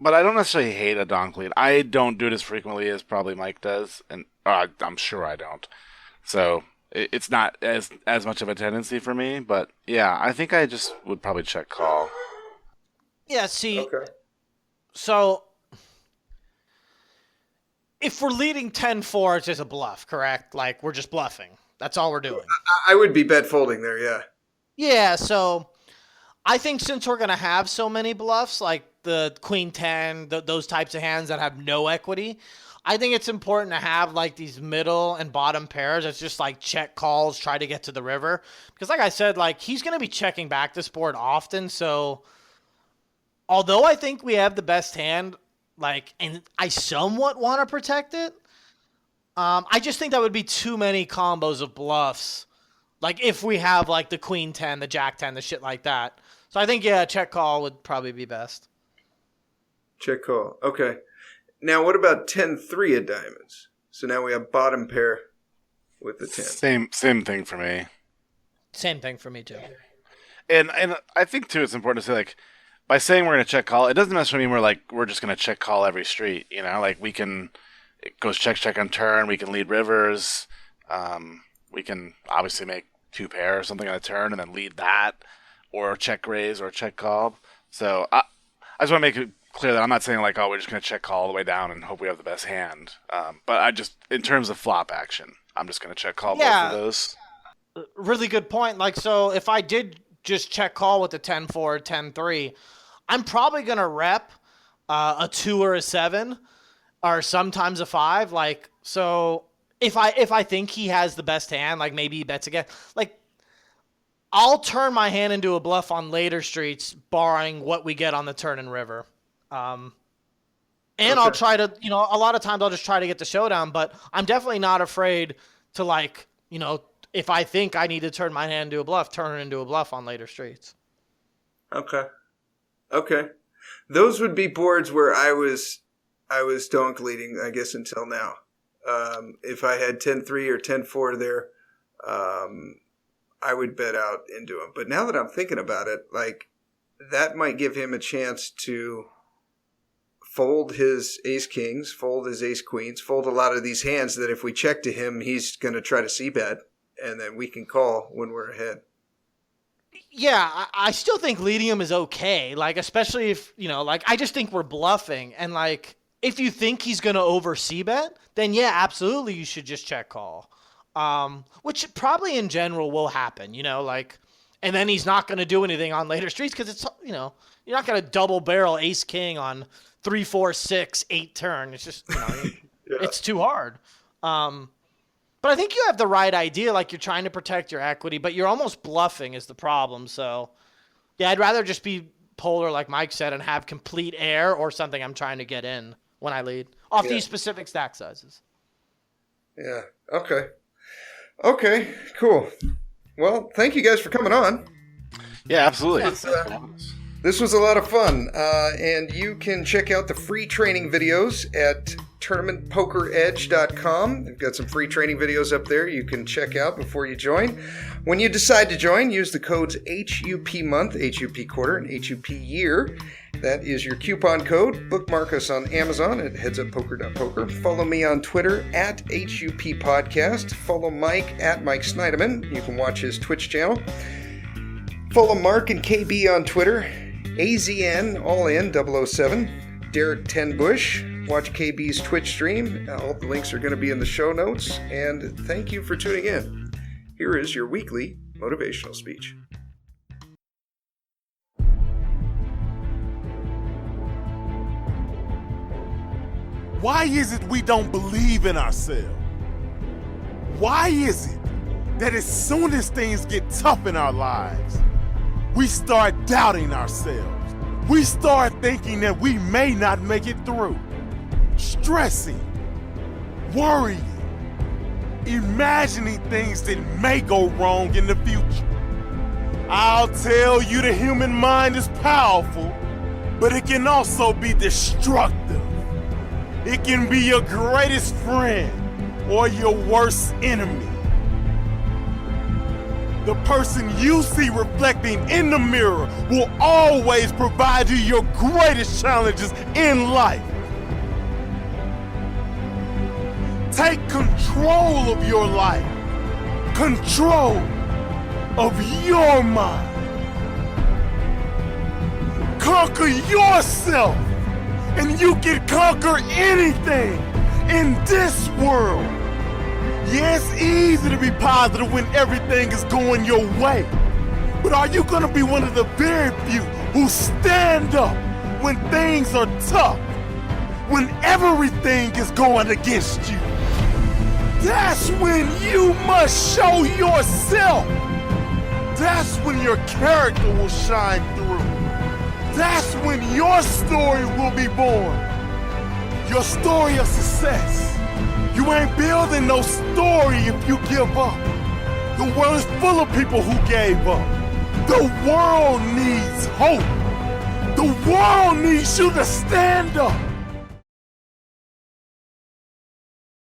But I don't necessarily hate a donk lead. I don't do it as frequently as probably Mike does, and I'm sure I don't. So it's not as much of a tendency for me. But yeah, I think I just would probably check call. Yeah, see, Okay. so if we're leading 10-4, it's just a bluff, correct? Like, we're just bluffing. That's all we're doing. I would be bet folding there, yeah. Yeah, so I think since we're going to have so many bluffs, like the queen 10, those types of hands that have no equity, I think it's important to have like these middle and bottom pairs. It's just like check calls, try to get to the river. Because like I said, like he's going to be checking back this board often. So although I think we have the best hand, like, and I somewhat want to protect it, I just think that would be too many combos of bluffs. Like if we have like the queen 10, the jack 10, the shit like that. So I think, yeah, check call would probably be best. Check call. Okay. Now, what about 10-3 of diamonds? So now we have bottom pair with the 10. Same thing for me. Same thing for me, too. And I think, too, it's important to say, like, by saying we're going to check call, it doesn't necessarily mean we're just going to check call every street. You know, like, it goes check on turn, we can lead rivers, we can obviously make two pair or something on a turn and then lead that, or check raise or check call. So I just want to make it clear that I'm not saying like, oh, we're just going to check call all the way down and hope we have the best hand. But I just, in terms of flop action, I'm just going to check call both of those. Really good point. Like, so if I did just check call with the 10-4, 10-3, I'm probably going to rep a 2 or a 7 or sometimes a 5. Like, so if I think he has the best hand, like maybe he bets again, like I'll turn my hand into a bluff on later streets, barring what we get on the turn and river. And I'll try to, a lot of times I'll just try to get the showdown, but I'm definitely not afraid to like, if I think I need to turn my hand into a bluff, turn it into a bluff on later streets. Okay. Those would be boards where I was donk leading, I guess, until now. If I had 10-3 or 10-4 there, I would bet out into him. But now that I'm thinking about it, like that might give him a chance to fold his ace kings, fold his ace queens, fold a lot of these hands that if we check to him, he's going to try to c-bet, and then we can call when we're ahead. Yeah, I still think leading him is okay. Like, especially if, like, I just think we're bluffing. And, like, if you think he's going to over c-bet, then, yeah, absolutely you should just check call. Which probably in general will happen, like, and then he's not going to do anything on later streets because it's, you're not going to double barrel ace king on 3, 4, 6, 8 turn. It's just, It's too hard. But I think you have the right idea. Like you're trying to protect your equity, but you're almost bluffing is the problem. So yeah, I'd rather just be polar, like Mike said, and have complete air or something I'm trying to get in when I lead off these specific stack sizes. Yeah. Okay, cool. Well, thank you guys for coming on. Yeah, absolutely. This was a lot of fun, and you can check out the free training videos at tournamentpokeredge.com. We've got some free training videos up there you can check out before you join. When you decide to join, use the codes HUP month, HUP quarter, and HUP year. That is your coupon code. Bookmark us on Amazon at headsuppoker.poker. Follow me on Twitter at HUP Podcast. Follow Mike at Mike Sneideman. You can watch his Twitch channel. Follow Marc and KB on Twitter. AZN, all in, 007. Derek Tenbusch. Watch KB's Twitch stream. All the links are going to be in the show notes. And thank you for tuning in. Here is your weekly motivational speech. Why is it we don't believe in ourselves? Why is it that as soon as things get tough in our lives, we start doubting ourselves? We start thinking that we may not make it through. Stressing, worrying, imagining things that may go wrong in the future. I'll tell you, the human mind is powerful, but it can also be destructive. It can be your greatest friend or your worst enemy. The person you see reflecting in the mirror will always provide you your greatest challenges in life. Take control of your life, control of your mind. Conquer yourself, and you can conquer anything in this world. Yeah, it's easy to be positive when everything is going your way. But are you gonna be one of the very few who stand up when things are tough? when everything is going against you. That's when you must show yourself. That's when your character will shine through. That's when your story will be born. Your story of success. You ain't building no story if you give up. The world is full of people who gave up. The world needs hope. The world needs you to stand up.